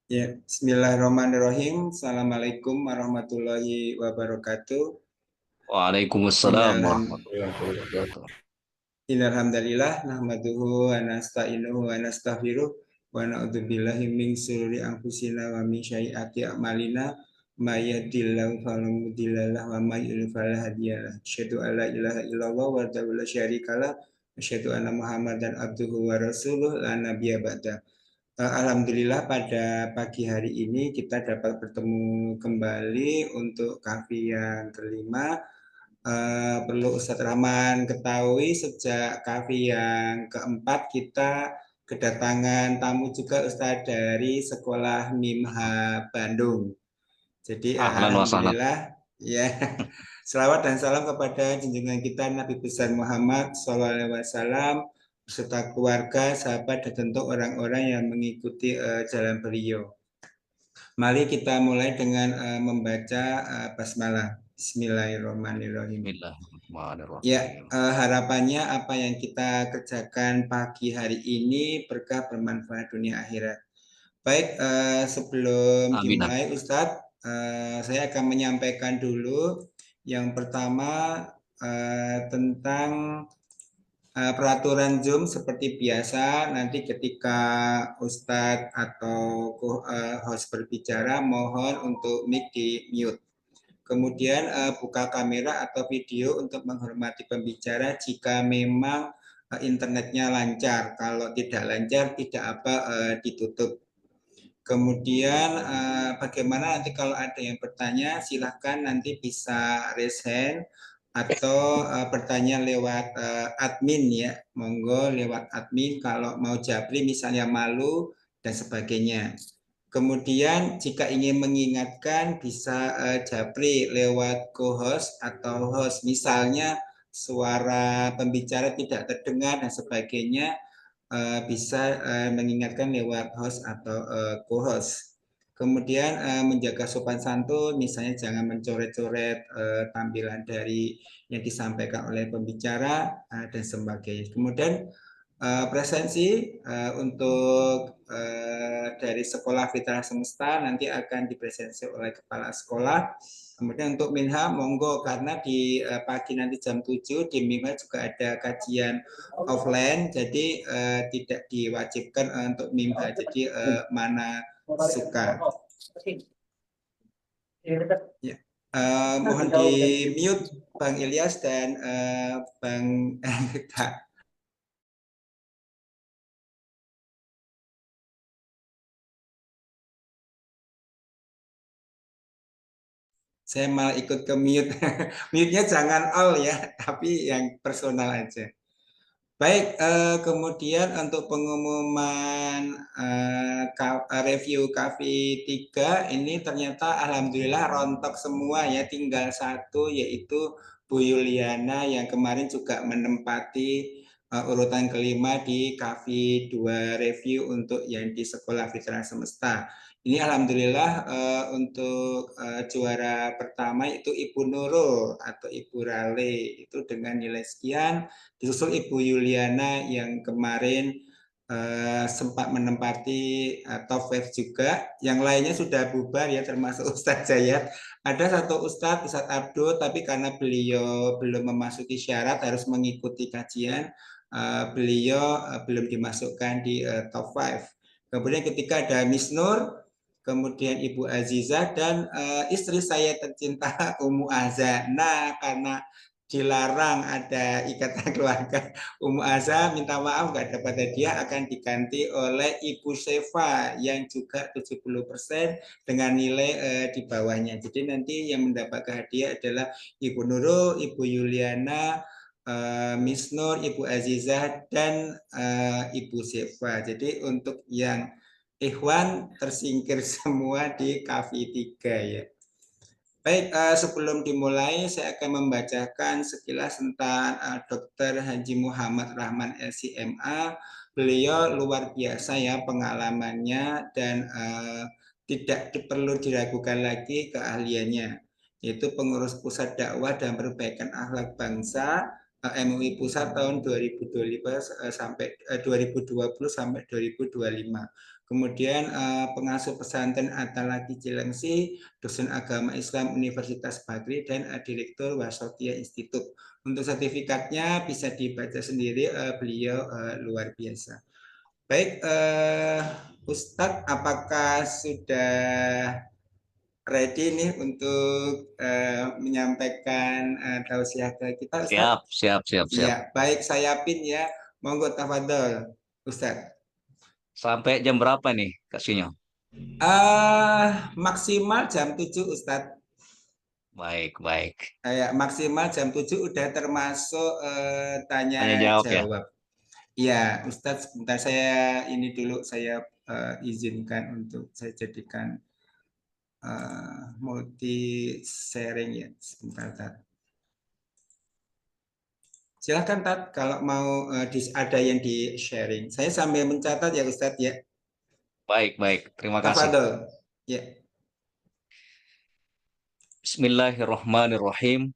Ya, Bismillahirrahmanirrahim. Assalamualaikum warahmatullahi wabarakatuh. Waalaikumsalam Innalham- warahmatullahi wabarakatuh. Innalhamdalillah, nahmaduhu wa nasta'inuhu wa nastaghfiruh wa na'udzubillahi min syururi anfusina wa min syai'ati a'malina may yahdihillahu fala mudhillalah wa may yudhlil fala hadiyalah. Asyhadu an la ilaha illallah wahdahu la syarikalah wa asyhadu anna Muhammadan abduhu wa rasuluh la nabiyya ba'da. Alhamdulillah pada pagi hari ini kita dapat bertemu kembali untuk kafi yang kelima. Perlu Ustadz Rahman ketahui sejak kafi yang keempat kita kedatangan tamu juga Ustadz dari Sekolah MIMHA Bandung. Jadi Ahlan wa sahlan. Alhamdulillah ya. Selawat dan salam kepada junjungan kita Nabi besar Muhammad SAW beserta keluarga, sahabat dan tentu orang-orang yang mengikuti jalan beliau. Mari kita mulai dengan membaca basmalah. Bismillahirrahmanirrahim. Ya, Bismillahirrahmanirrahim. harapannya apa yang kita kerjakan pagi hari ini berkah bermanfaat dunia akhirat. Baik, sebelum Amin. dimulai Ustadz, saya akan menyampaikan dulu yang pertama tentang peraturan Zoom seperti biasa. Nanti ketika Ustadz atau host berbicara, mohon untuk mic di mute. Kemudian buka kamera atau video untuk menghormati pembicara jika memang internetnya lancar. Kalau tidak lancar, tidak apa ditutup. Kemudian bagaimana nanti kalau ada yang bertanya, silahkan nanti bisa raise hand atau bertanya lewat admin ya. Monggo lewat admin kalau mau japri misalnya malu dan sebagainya. Kemudian jika ingin mengingatkan bisa japri lewat co-host atau host. Misalnya suara pembicara tidak terdengar dan sebagainya bisa mengingatkan lewat host atau co-host. Kemudian menjaga sopan santun, misalnya jangan mencoret-coret tampilan dari yang disampaikan oleh pembicara dan sebagainya. Kemudian presensi untuk dari Sekolah Fitrah Semesta nanti akan dipresensi oleh kepala sekolah. Kemudian untuk Minha, monggo karena di pagi nanti jam 7 di Minha juga ada kajian offline, jadi tidak diwajibkan untuk Minha, jadi mana suka. Ya. Mohon di mute Bang Ilyas dan Bang saya malah ikut ke mute. Mute-nya jangan all ya, tapi yang personal aja. Baik, kemudian untuk pengumuman review Kavi 3 ini ternyata alhamdulillah rontok semua ya, tinggal satu yaitu Bu Yuliana yang kemarin juga menempati urutan kelima di Kavi 2 review untuk yang di Sekolah Fitrah Semesta. Ini alhamdulillah untuk juara pertama itu Ibu Nurul atau Ibu Rale itu dengan nilai sekian, disusul Ibu Yuliana yang kemarin sempat menempati top 5 juga. Yang lainnya sudah bubar ya termasuk Ustadz Jayat. Ada satu Ustadz Abdul, tapi karena beliau belum memasuki syarat harus mengikuti kajian, beliau belum dimasukkan di top 5. Kemudian ketika ada Miss Nur, kemudian Ibu Aziza dan istri saya tercinta Umu Azza. Nah, karena dilarang ada ikatan keluarga, Umu Azza minta maaf nggak dapat hadiah, akan diganti oleh Ibu Seva yang juga 70% dengan nilai di bawahnya. Jadi nanti yang mendapatkan hadiah adalah Ibu Nurul, Ibu Yuliana, Miss Nur, Ibu Azizah, dan Ibu Seva. Jadi untuk yang Ikhwan tersingkir semua di KV 3 ya. Baik, sebelum dimulai saya akan membacakan sekilas tentang Dr. Haji Muhammad Rahman LCMA. Beliau luar biasa ya pengalamannya dan tidak perlu diragukan lagi keahliannya, yaitu pengurus pusat dakwah dan perbaikan akhlak bangsa MUI Pusat tahun 2025 sampai 2020 sampai 2025. Kemudian pengasuh pesantren Atalaki Cilengsi, dosen agama Islam Universitas Bagri, dan direktur Wasotia Institute. Untuk sertifikatnya bisa dibaca sendiri, beliau luar biasa. Baik, Ustadz, apakah sudah ready nih untuk menyampaikan tausiah ke kita, Ustadz? Siap, siap, siap, siap. Iya, baik, saya pin ya. Monggo tafadhol, Ustadz. Sampai jam berapa nih, Kak Sinyo? Maksimal jam 7, Ustadz. Baik, baik. Maksimal jam 7 udah termasuk tanya Tanya jawab ya. jawab. Iya, Ustadz, sebentar saya ini dulu, saya izinkan untuk saya jadikan multi sharing ya. Sebentar, Tat. Silahkan, Tat, kalau mau ada yang di sharing. Saya sambil mencatat ya, Ustadz ya. Baik, baik. Terima kasih. Tafadhol. Ya. Bismillahirrahmanirrahim.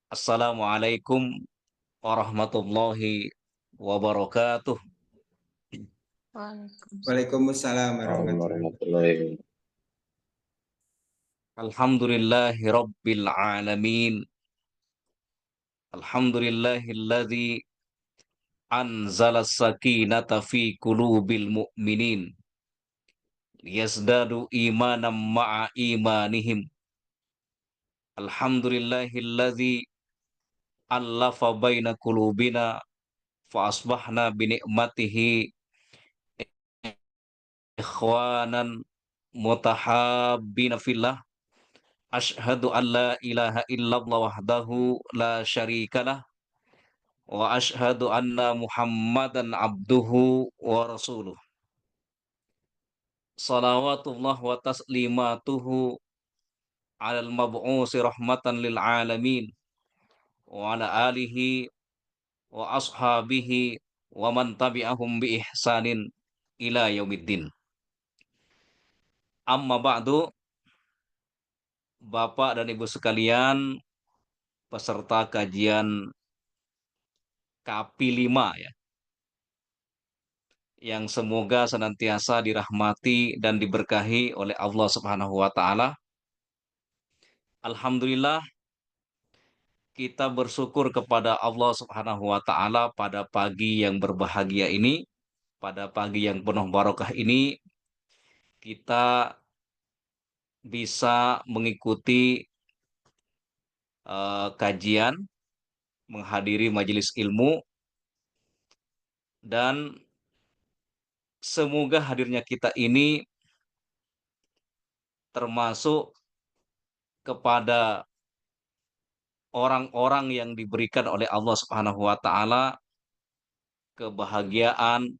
Assalamualaikum warahmatullahi wabarakatuh. Waalaikumsalam warahmatullahi wabarakatuh. Alhamdulillahi rabbil alamin. Alhamdulillahilladzi anzala sakinata fi qulubil mu'minin liyazdadu imanam ma'a imanihim. Alhamdulillahilladzi allafa baina qulubina fa asbahna bi ni'matihi ikhwanan mutahabbina fillah. Ashhadu an la ilaha illallah wahdahu la syarikalah wa ashhadu anna Muhammadan abduhu wa rasuluh. Salawatullah wa taslimatuhu alal mab'usi rahmatan lil alamin wa ala alihi wa ashabihi wa man tabi'ahum bi ihsanin ila yaumiddin. Amma ba'du, Bapak dan Ibu sekalian, peserta kajian KAPI 5 ya, yang semoga senantiasa dirahmati dan diberkahi oleh Allah Subhanahu wa taala. Alhamdulillah, kita bersyukur kepada Allah Subhanahu wa taala pada pagi yang berbahagia ini, pada pagi yang penuh barokah ini, kita bisa mengikuti kajian, menghadiri majelis ilmu, dan semoga hadirnya kita ini termasuk kepada orang-orang yang diberikan oleh Allah Subhanahu wa taala kebahagiaan,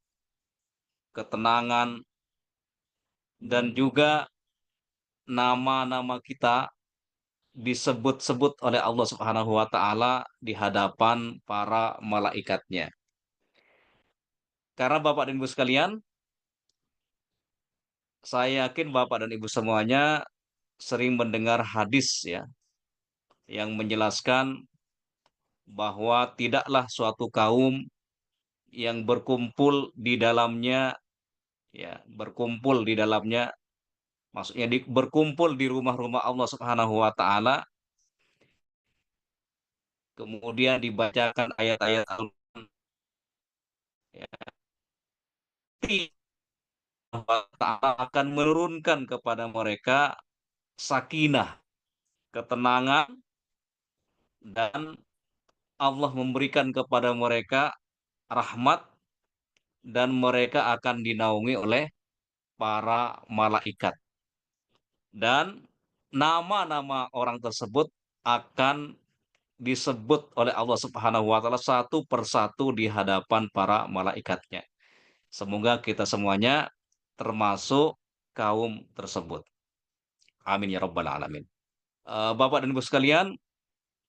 ketenangan, dan juga nama-nama kita disebut-sebut oleh Allah Subhanahu wa taala di hadapan para malaikatnya. Karena Bapak dan Ibu sekalian, saya yakin Bapak dan Ibu semuanya sering mendengar hadis ya yang menjelaskan bahwa tidaklah suatu kaum yang berkumpul di dalamnya, maksudnya berkumpul di rumah-rumah Allah Subhanahu wa taala, kemudian dibacakan ayat-ayat Al-Qur'an, ya, Allah Ta'ala akan menurunkan kepada mereka sakinah, ketenangan, dan Allah memberikan kepada mereka rahmat, dan mereka akan dinaungi oleh para malaikat. Dan nama-nama orang tersebut akan disebut oleh Allah Subhanahu wa taala satu persatu di hadapan para malaikatnya. Semoga kita semuanya termasuk kaum tersebut. Amin ya rabbal alamin. Bapak dan Ibu sekalian,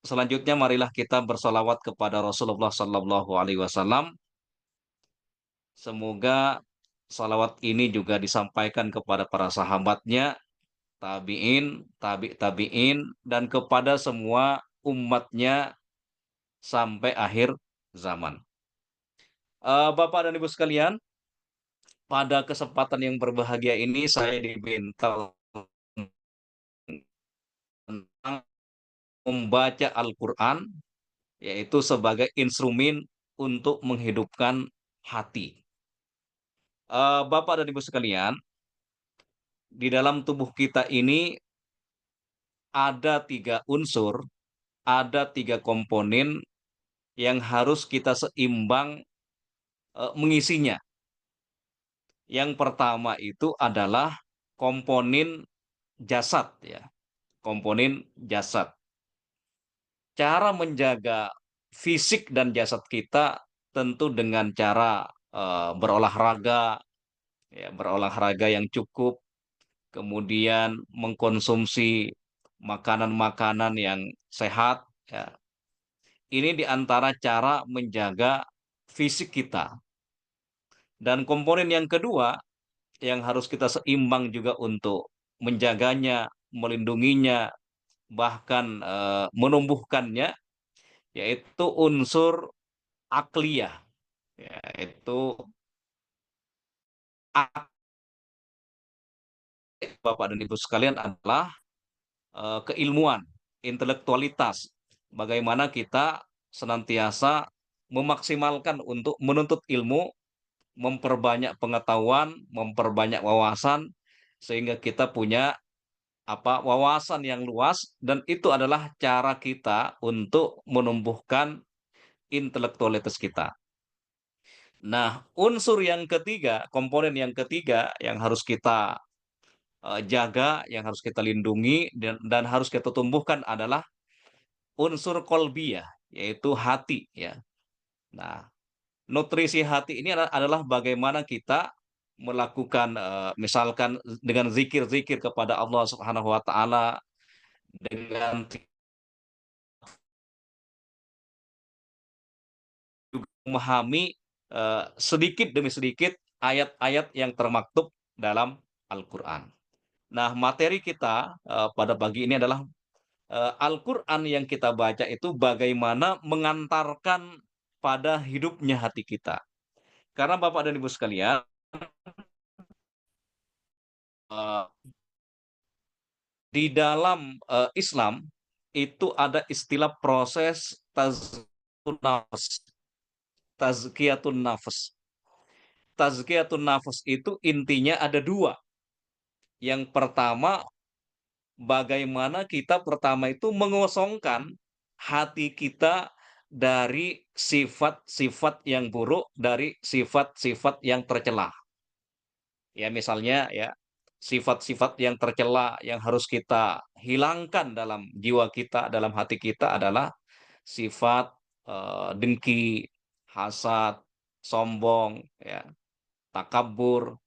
selanjutnya marilah kita bersolawat kepada Rasulullah Sallallahu Alaihi Wasallam. Semoga salawat ini juga disampaikan kepada para sahabatnya, tabi'in, tabi'in, dan kepada semua umatnya sampai akhir zaman. Bapak dan Ibu sekalian, pada kesempatan yang berbahagia ini saya diminta tentang membaca Al-Quran, yaitu sebagai instrumen untuk menghidupkan hati. Bapak dan Ibu sekalian, di dalam tubuh kita ini ada 3 unsur, ada 3 komponen yang harus kita seimbang mengisinya. Yang pertama itu adalah komponen jasad, ya, komponen jasad. Cara menjaga fisik dan jasad kita tentu dengan cara berolahraga, ya, berolahraga yang cukup, kemudian mengkonsumsi makanan-makanan yang sehat, ya. Ini di antara cara menjaga fisik kita. Dan komponen yang kedua yang harus kita seimbang juga untuk menjaganya, melindunginya, bahkan menumbuhkannya, yaitu unsur akliyah, yaitu ak- Bapak dan Ibu sekalian adalah keilmuan, intelektualitas. Bagaimana kita senantiasa memaksimalkan untuk menuntut ilmu, memperbanyak pengetahuan, memperbanyak wawasan, sehingga kita punya wawasan yang luas, dan itu adalah cara kita untuk menumbuhkan intelektualitas kita. Nah, unsur yang ketiga, komponen yang ketiga yang harus kita jaga, yang harus kita lindungi dan harus kita tumbuhkan adalah unsur kolbiyah, yaitu hati, ya. Nah, nutrisi hati ini adalah bagaimana kita melakukan misalkan dengan zikir-zikir kepada Allah Subhanahu wa taala, dengan memahami sedikit demi sedikit ayat-ayat yang termaktub dalam Al-Qur'an. Nah, materi kita pada pagi ini adalah Al-Qur'an yang kita baca itu bagaimana mengantarkan pada hidupnya hati kita. Karena Bapak dan Ibu sekalian, eee, di dalam Islam itu ada istilah proses tazkiyatun nafs. Tazkiyatun nafs. Tazkiyatun nafs itu intinya ada 2. Yang pertama, bagaimana kita pertama itu mengosongkan hati kita dari sifat-sifat yang buruk, dari sifat-sifat yang tercela. Ya, misalnya, ya, sifat-sifat yang tercela yang harus kita hilangkan dalam jiwa kita, dalam hati kita adalah sifat dengki, hasad, sombong, ya, takabur,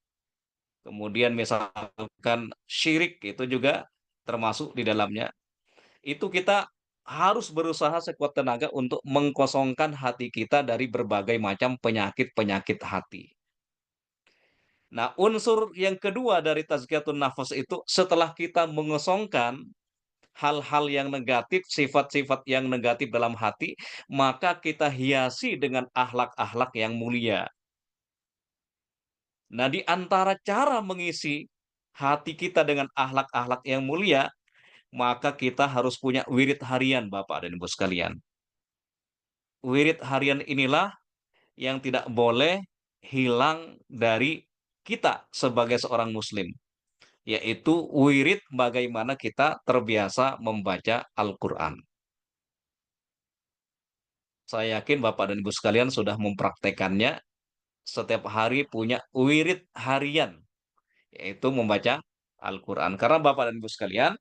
kemudian misalkan syirik itu juga termasuk di dalamnya. Itu kita harus berusaha sekuat tenaga untuk mengkosongkan hati kita dari berbagai macam penyakit-penyakit hati. Nah, unsur yang kedua dari tazkiyatun nafas itu setelah kita mengosongkan hal-hal yang negatif, sifat-sifat yang negatif dalam hati, maka kita hiasi dengan akhlak-akhlak yang mulia. Nah, di antara cara mengisi hati kita dengan akhlak-akhlak yang mulia, maka kita harus punya wirid harian, Bapak dan Ibu sekalian. Wirid harian inilah yang tidak boleh hilang dari kita sebagai seorang muslim, yaitu wirid bagaimana kita terbiasa membaca Al-Quran. Saya yakin Bapak dan Ibu sekalian sudah mempraktekannya, setiap hari punya wirid harian, yaitu membaca Al-Quran. Karena Bapak dan Ibu sekalian,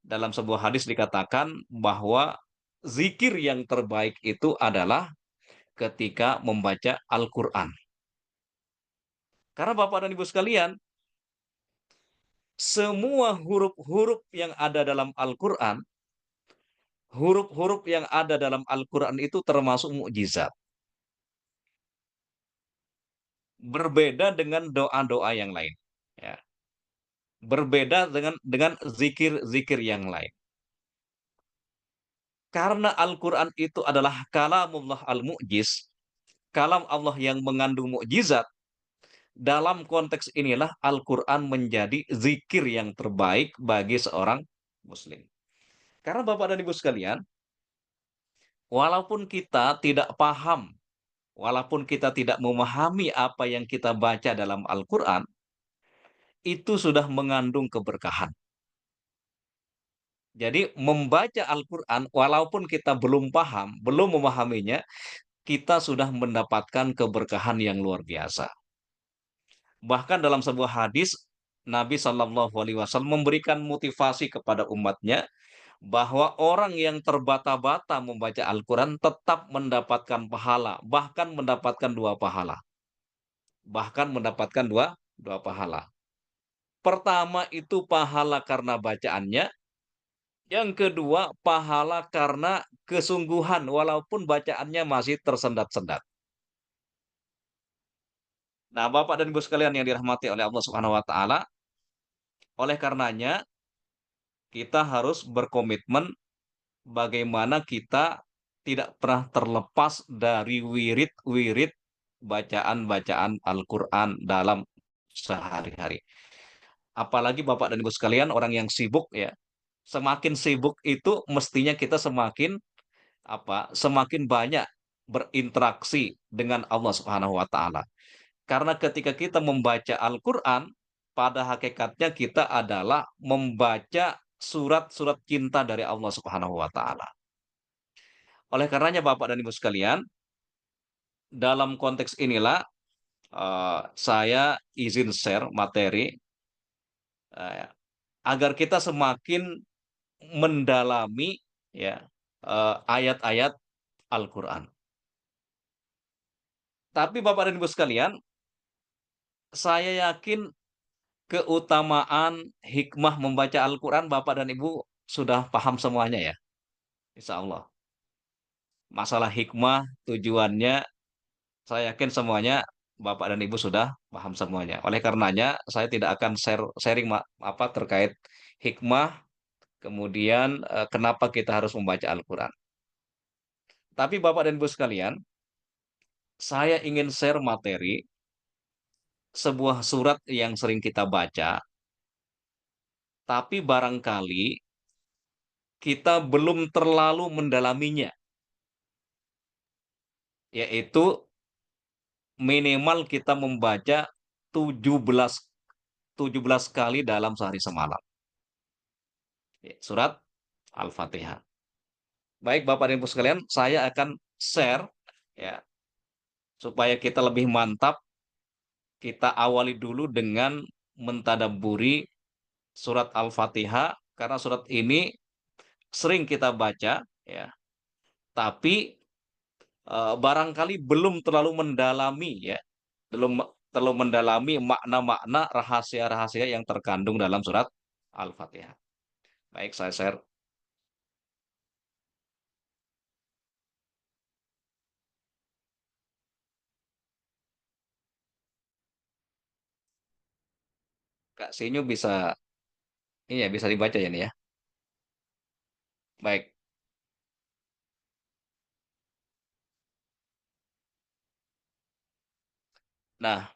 dalam sebuah hadis dikatakan bahwa zikir yang terbaik itu adalah ketika membaca Al-Quran. Karena Bapak dan Ibu sekalian, semua huruf-huruf yang ada dalam Al-Quran, huruf-huruf yang ada dalam Al-Quran itu termasuk mukjizat. Berbeda dengan doa-doa yang lain. Ya. Berbeda dengan zikir-zikir yang lain. Karena Al-Quran itu adalah kalamullah al-mu'jiz, kalam Allah yang mengandung mukjizat, dalam konteks inilah Al-Quran menjadi zikir yang terbaik bagi seorang muslim. Karena Bapak dan Ibu sekalian, walaupun kita tidak paham, walaupun kita tidak memahami apa yang kita baca dalam Al-Quran, itu sudah mengandung keberkahan. Jadi membaca Al-Quran, walaupun kita belum paham, belum memahaminya, kita sudah mendapatkan keberkahan yang luar biasa. Bahkan dalam sebuah hadis, Nabi Shallallahu Alaihi Wasallam memberikan motivasi kepada umatnya bahwa orang yang terbata-bata membaca Al-Quran tetap mendapatkan pahala, bahkan mendapatkan dua pahala, bahkan mendapatkan dua pahala. Pertama itu pahala karena bacaannya, yang kedua pahala karena kesungguhan walaupun bacaannya masih tersendat-sendat. Nah, Bapak dan Ibu sekalian yang dirahmati oleh Allah Subhanahu wa taala, oleh karenanya kita harus berkomitmen bagaimana kita tidak pernah terlepas dari wirid-wirid bacaan-bacaan Al-Quran dalam sehari-hari. Apalagi Bapak dan Ibu sekalian, orang yang sibuk ya, semakin sibuk itu mestinya kita semakin semakin banyak berinteraksi dengan Allah Subhanahu wa taala. Karena ketika kita membaca Al-Quran, pada hakikatnya kita adalah membaca surat-surat cinta dari Allah Subhanahu wa taala. Oleh karenanya Bapak dan Ibu sekalian, dalam konteks inilah saya izin share materi eh, agar kita semakin mendalami ya ayat-ayat Al-Qur'an. Tapi Bapak dan Ibu sekalian, saya yakin keutamaan hikmah membaca Al-Qur'an Bapak dan Ibu sudah paham semuanya ya, insya Allah. Masalah hikmah, tujuannya, saya yakin semuanya Bapak dan Ibu sudah paham semuanya. Oleh karenanya, saya tidak akan sharing terkait hikmah, kemudian kenapa kita harus membaca Al-Quran. Tapi Bapak dan Ibu sekalian, saya ingin share materi sebuah surat yang sering kita baca, tapi barangkali kita belum terlalu mendalaminya, yaitu minimal kita membaca 17 17 kali dalam sehari semalam. Surat Al-Fatihah. Baik Bapak dan Ibu sekalian, saya akan share ya supaya kita lebih mantap. Kita awali dulu dengan mentadabburi surat Al-Fatihah karena surat ini sering kita baca ya, tapi barangkali belum terlalu mendalami ya, belum terlalu mendalami makna-makna rahasia-rahasia yang terkandung dalam surat Al-Fatihah. Baik, saya share. Kak Sinyu bisa, iya bisa dibaca ya nih ya. Baik. Nah,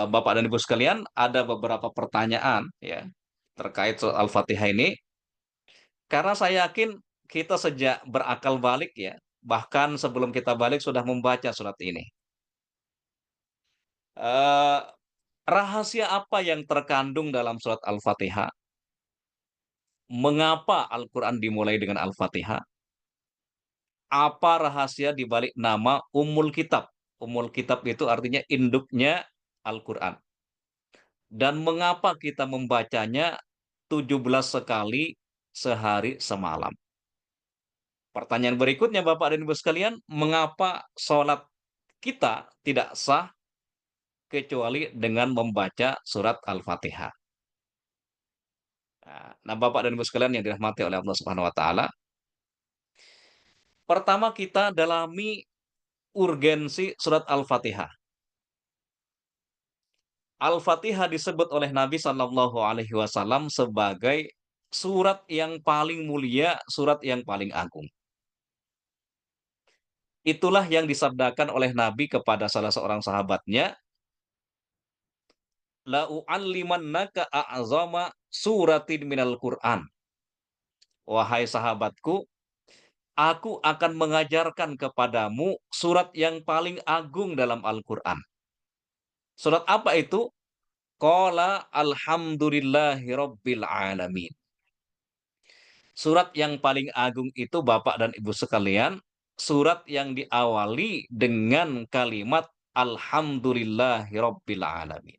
Bapak dan Ibu sekalian, ada beberapa pertanyaan ya terkait surat Al-Fatihah ini, karena saya yakin kita sejak berakal balik ya, bahkan sebelum kita balik sudah membaca surat ini. Eh, Rahasia apa yang terkandung dalam surat Al-Fatihah? Mengapa Al-Quran dimulai dengan Al-Fatihah? Apa rahasia di balik nama Ummul Kitab? Ummul Kitab itu artinya induknya Al-Quran. Dan mengapa kita membacanya 17 sekali sehari semalam? Pertanyaan berikutnya Bapak dan Ibu sekalian, mengapa sholat kita tidak sah kecuali dengan membaca surat Al-Fatihah? Nah, Bapak dan Ibu sekalian yang dirahmati oleh Allah Subhanahu wa taala, pertama kita dalami urgensi surat Al-Fatihah. Al-Fatihah disebut oleh Nabi Shallallahu alaihi wasallam sebagai surat yang paling mulia, surat yang paling agung. Itulah yang disabdakan oleh Nabi kepada salah seorang sahabatnya, la u'allimannaka a'zama suratin minal Qur'an. Wahai sahabatku, aku akan mengajarkan kepadamu surat yang paling agung dalam Al-Qur'an. Surat apa itu? Qala alhamdulillahi rabbil alamin. Surat yang paling agung itu Bapak dan Ibu sekalian, surat yang diawali dengan kalimat alhamdulillahi rabbil alamin.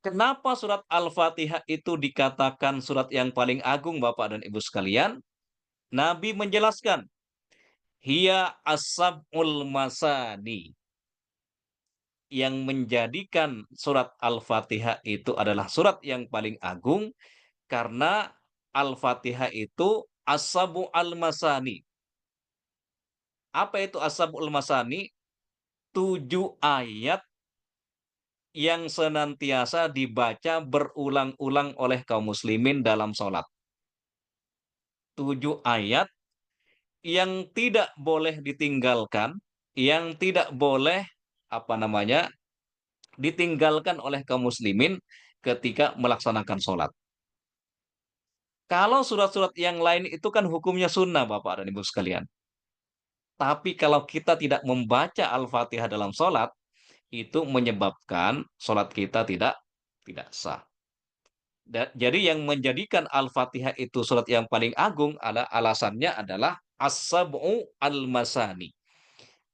Kenapa surat Al-Fatihah itu dikatakan surat yang paling agung Bapak dan Ibu sekalian? Nabi menjelaskan, hiya as-sab'ul masani. Yang menjadikan surat Al-Fatihah itu adalah surat yang paling agung karena Al-Fatihah itu as-sabu al-masani. Apa itu as-sabu al-masani? 7 ayat yang senantiasa dibaca berulang-ulang oleh kaum muslimin dalam sholat. 7 ayat yang tidak boleh ditinggalkan, yang tidak boleh apa namanya ditinggalkan oleh kaum muslimin ketika melaksanakan sholat. Kalau surat-surat yang lain itu kan hukumnya sunnah Bapak dan Ibu sekalian. Tapi kalau kita tidak membaca Al-Fatihah dalam sholat, itu menyebabkan sholat kita tidak sah. Jadi yang menjadikan Al-Fatihah itu surat yang paling agung alasannya adalah as-sab'u al-masani.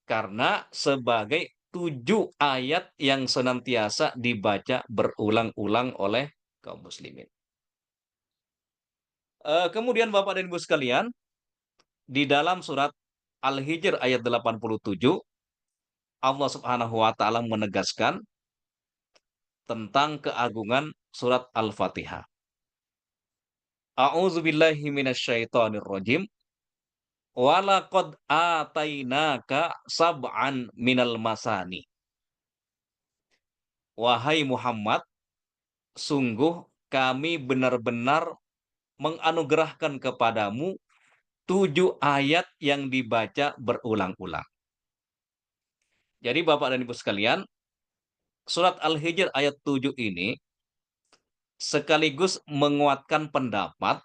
Karena sebagai 7 ayat yang senantiasa dibaca berulang-ulang oleh kaum muslimin. Kemudian Bapak dan Ibu sekalian, di dalam surat Al-Hijr ayat 87, Allah Subhanahu wa taala menegaskan tentang keagungan surat Al-Fatihah. A'udzubillahi minasyaitonir rajim. Walaqad atainaka sab'an minal masani. Wahai Muhammad, sungguh kami benar-benar menganugerahkan kepadamu 7 ayat yang dibaca berulang-ulang. Jadi Bapak dan Ibu sekalian, surat Al-Hijr ayat 7 ini sekaligus menguatkan pendapat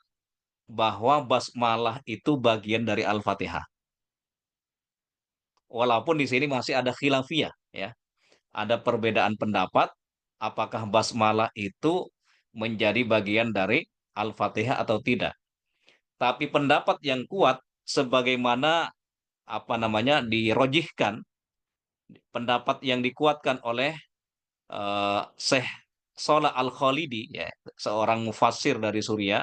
bahwa basmalah itu bagian dari Al-Fatihah. Walaupun di sini masih ada khilafiyah, ya. Ada perbedaan pendapat apakah basmalah itu menjadi bagian dari Al-Fatihah atau tidak. Tapi pendapat yang kuat sebagaimana apa namanya dirojihkan, pendapat yang dikuatkan oleh Syekh Shalih Al-Khalidi, ya, seorang mufassir dari Suriah,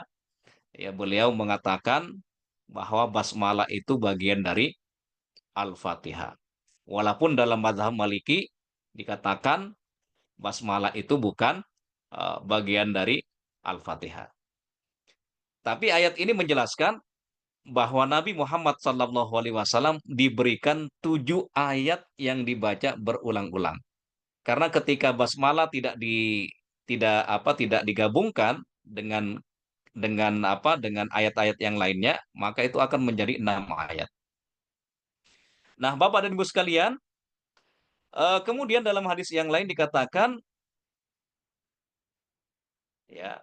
ya, beliau mengatakan bahwa basmalah itu bagian dari Al-Fatihah. Walaupun dalam mazhab Maliki dikatakan basmalah itu bukan bagian dari Al-Fatihah. Tapi ayat ini menjelaskan bahwa Nabi Muhammad SAW diberikan 7 ayat yang dibaca berulang-ulang. Karena ketika basmalah tidak digabungkan dengan ayat-ayat yang lainnya, maka itu akan menjadi 6 ayat. Nah, Bapak dan Ibu sekalian, kemudian dalam hadis yang lain dikatakan, ya,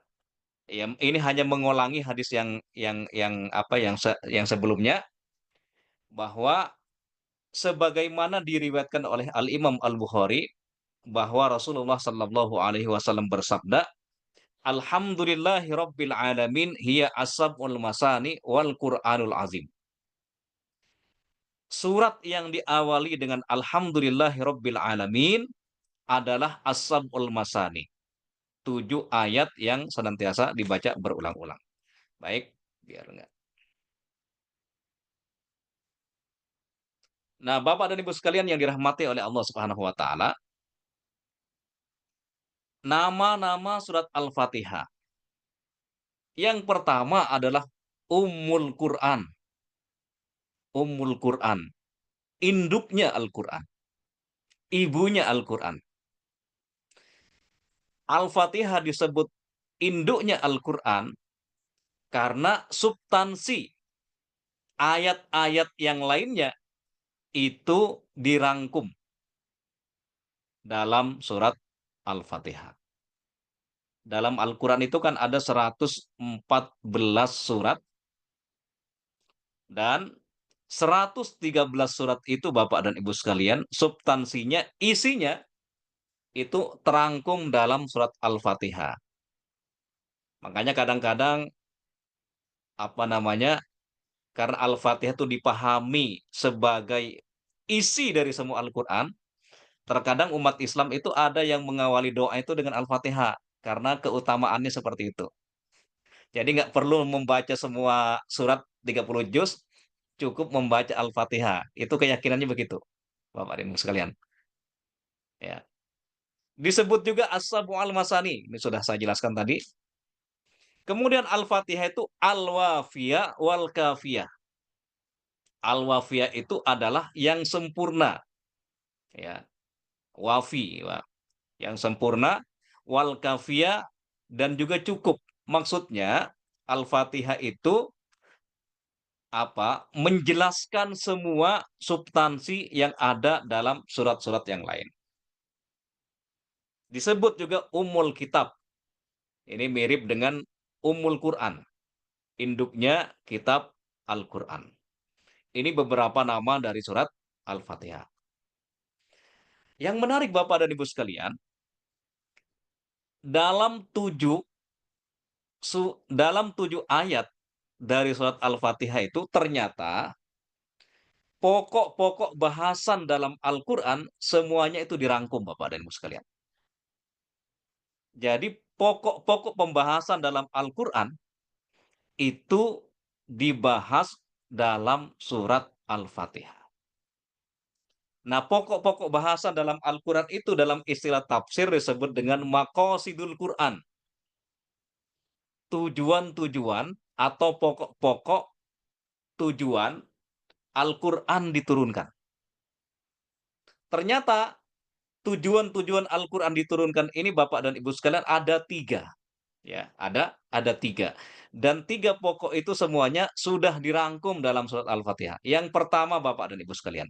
ya, ini hanya mengulangi hadis yang sebelumnya, bahwa sebagaimana diriwayatkan oleh Al Imam Al Bukhari bahwa Rasulullah Shallallahu Alaihi Wasallam bersabda, Alhamdulillahi Rabbil Alamin hiya asabul masani wal Qur'anul azim. Surat yang diawali dengan Alhamdulillahi Rabbil Alamin adalah asabul masani. 7 ayat yang senantiasa dibaca berulang-ulang. Baik, biar enggak. Nah, Bapak dan Ibu sekalian yang dirahmati oleh Allah Subhanahu wa taala, nama-nama surat Al-Fatihah. Yang pertama adalah Ummul Quran. Ummul Quran. Induknya Al-Quran. Ibunya Al-Quran. Al-Fatihah disebut induknya Al-Quran karena substansi ayat-ayat yang lainnya itu dirangkum dalam surat Al-Fatihah. Dalam Al-Quran itu kan ada 114 surat, dan 113 surat itu Bapak dan Ibu sekalian, substansinya, isinya itu terangkum dalam surat Al-Fatihah. Makanya kadang-kadang apa namanya, karena Al-Fatihah itu dipahami sebagai isi dari semua Al-Quran, terkadang umat Islam itu ada yang mengawali doa itu dengan Al-Fatihah, karena keutamaannya seperti itu. Jadi nggak perlu membaca semua surat 30 juz, cukup membaca Al-Fatihah. Itu keyakinannya begitu, Bapak dan Ibu sekalian. Ya. Disebut juga As-Sabu Al-Masani, ini sudah saya jelaskan tadi. Kemudian Al-Fatihah itu Al-Wafiyah wal Kafiyah. Al-Wafiyah itu adalah yang sempurna, ya. Wafi, yang sempurna, wal Kafiyah, dan juga cukup. Maksudnya Al-Fatihah itu menjelaskan semua substansi yang ada dalam surat-surat yang lain. Disebut juga Ummul Kitab. Ini mirip dengan Ummul Quran. Induknya kitab Al-Quran. Ini beberapa nama dari surat Al-Fatihah. Yang menarik Bapak dan Ibu sekalian, dalam dalam 7 ayat dari surat Al-Fatihah itu ternyata pokok-pokok bahasan dalam Al-Quran semuanya itu dirangkum Bapak dan Ibu sekalian. Jadi pokok-pokok pembahasan dalam Al-Quran itu dibahas dalam surat Al-Fatihah. Nah, pokok-pokok bahasa dalam Al-Quran itu dalam istilah tafsir disebut dengan maqasidul Quran. Tujuan-tujuan atau pokok-pokok tujuan Al-Quran diturunkan. Ternyata tujuan-tujuan Al-Quran diturunkan ini Bapak dan Ibu sekalian ada 3. Ya, ada 3. Dan 3 pokok itu semuanya sudah dirangkum dalam surat Al-Fatihah. Yang pertama Bapak dan Ibu sekalian.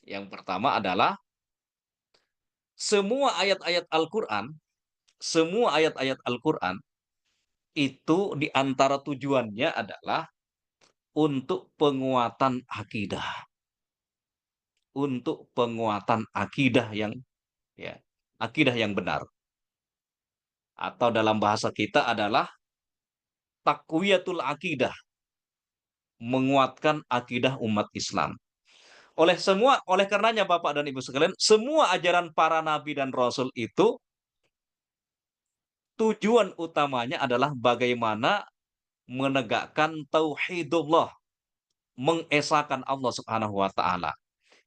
Yang pertama adalah semua ayat-ayat Al-Quran, semua ayat-ayat Al-Quran itu di antara tujuannya adalah untuk penguatan akidah. Untuk penguatan akidah yang, ya, akidah yang benar. Atau dalam bahasa kita adalah takwiyatul akidah, menguatkan akidah umat Islam. Oleh karenanya Bapak dan Ibu sekalian, semua ajaran para nabi dan rasul itu tujuan utamanya adalah bagaimana menegakkan tauhidullah, mengesahkan Allah Subhanahu wa taala.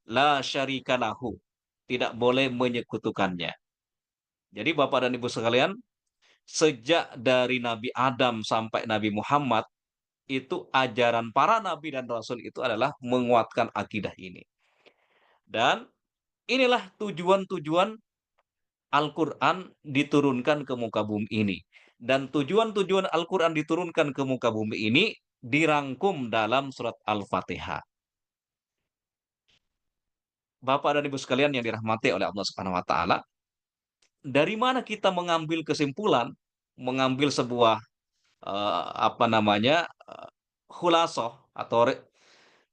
La syarika lahu. Tidak boleh menyekutukannya. Jadi Bapak dan Ibu sekalian, sejak dari Nabi Adam sampai Nabi Muhammad, itu ajaran para nabi dan rasul itu adalah menguatkan akidah ini. Dan inilah tujuan-tujuan Al-Quran diturunkan ke muka bumi ini. Dan tujuan-tujuan Al-Quran diturunkan ke muka bumi ini dirangkum dalam surat Al-Fatihah. Bapak dan Ibu sekalian yang dirahmati oleh Allah Subhanahu wa taala, dari mana kita mengambil kesimpulan, mengambil sebuah apa namanya? Khulasoh atau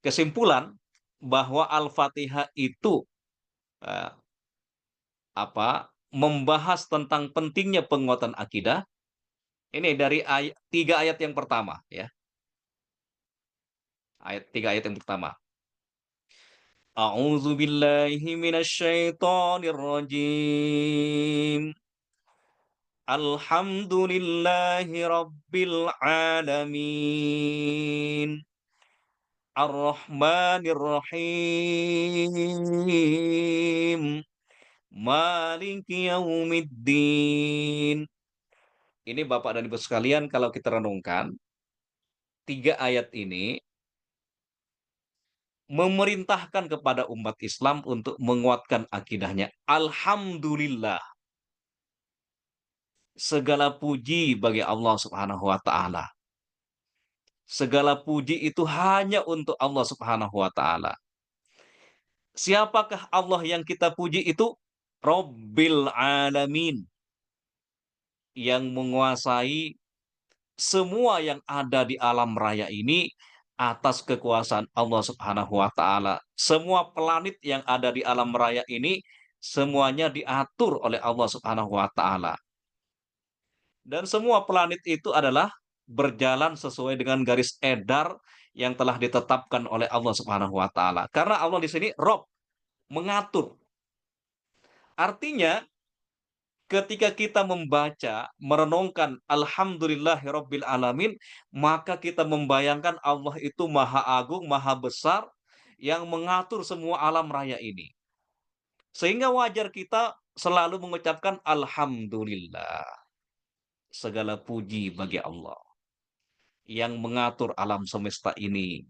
kesimpulan bahwa Al-Fatihah itu eh, membahas tentang pentingnya penguatan akidah. Ini dari 3 ayat yang pertama, ya. 3 ayat yang pertama. A'udzu billahi minasyaitonir rajim. Alhamdulillahi rabbil alamin. Ar-Rahmanir Rahim. Maliki yaumiddin. Ini Bapak dan Ibu sekalian, kalau kita renungkan, 3 ayat ini memerintahkan kepada umat Islam untuk menguatkan akidahnya. Alhamdulillah. Segala puji bagi Allah Subhanahu wa taala. Segala puji itu hanya untuk Allah Subhanahu wa taala. Siapakah Allah yang kita puji itu? Rabbil alamin, yang menguasai semua yang ada di alam raya ini atas kekuasaan Allah Subhanahu wa taala. Semua planet yang ada di alam raya ini semuanya diatur oleh Allah Subhanahu wa taala. Dan semua planet itu adalah berjalan sesuai dengan garis edar yang telah ditetapkan oleh Allah Subhanahu wa taala. Karena Allah di sini Rob, mengatur. Artinya ketika kita membaca, merenungkan alhamdulillahirabbil alamin, maka kita membayangkan Allah itu Maha Agung, Maha Besar yang mengatur semua alam raya ini. Sehingga wajar kita selalu mengucapkan alhamdulillah. Segala puji bagi Allah yang mengatur alam semesta ini.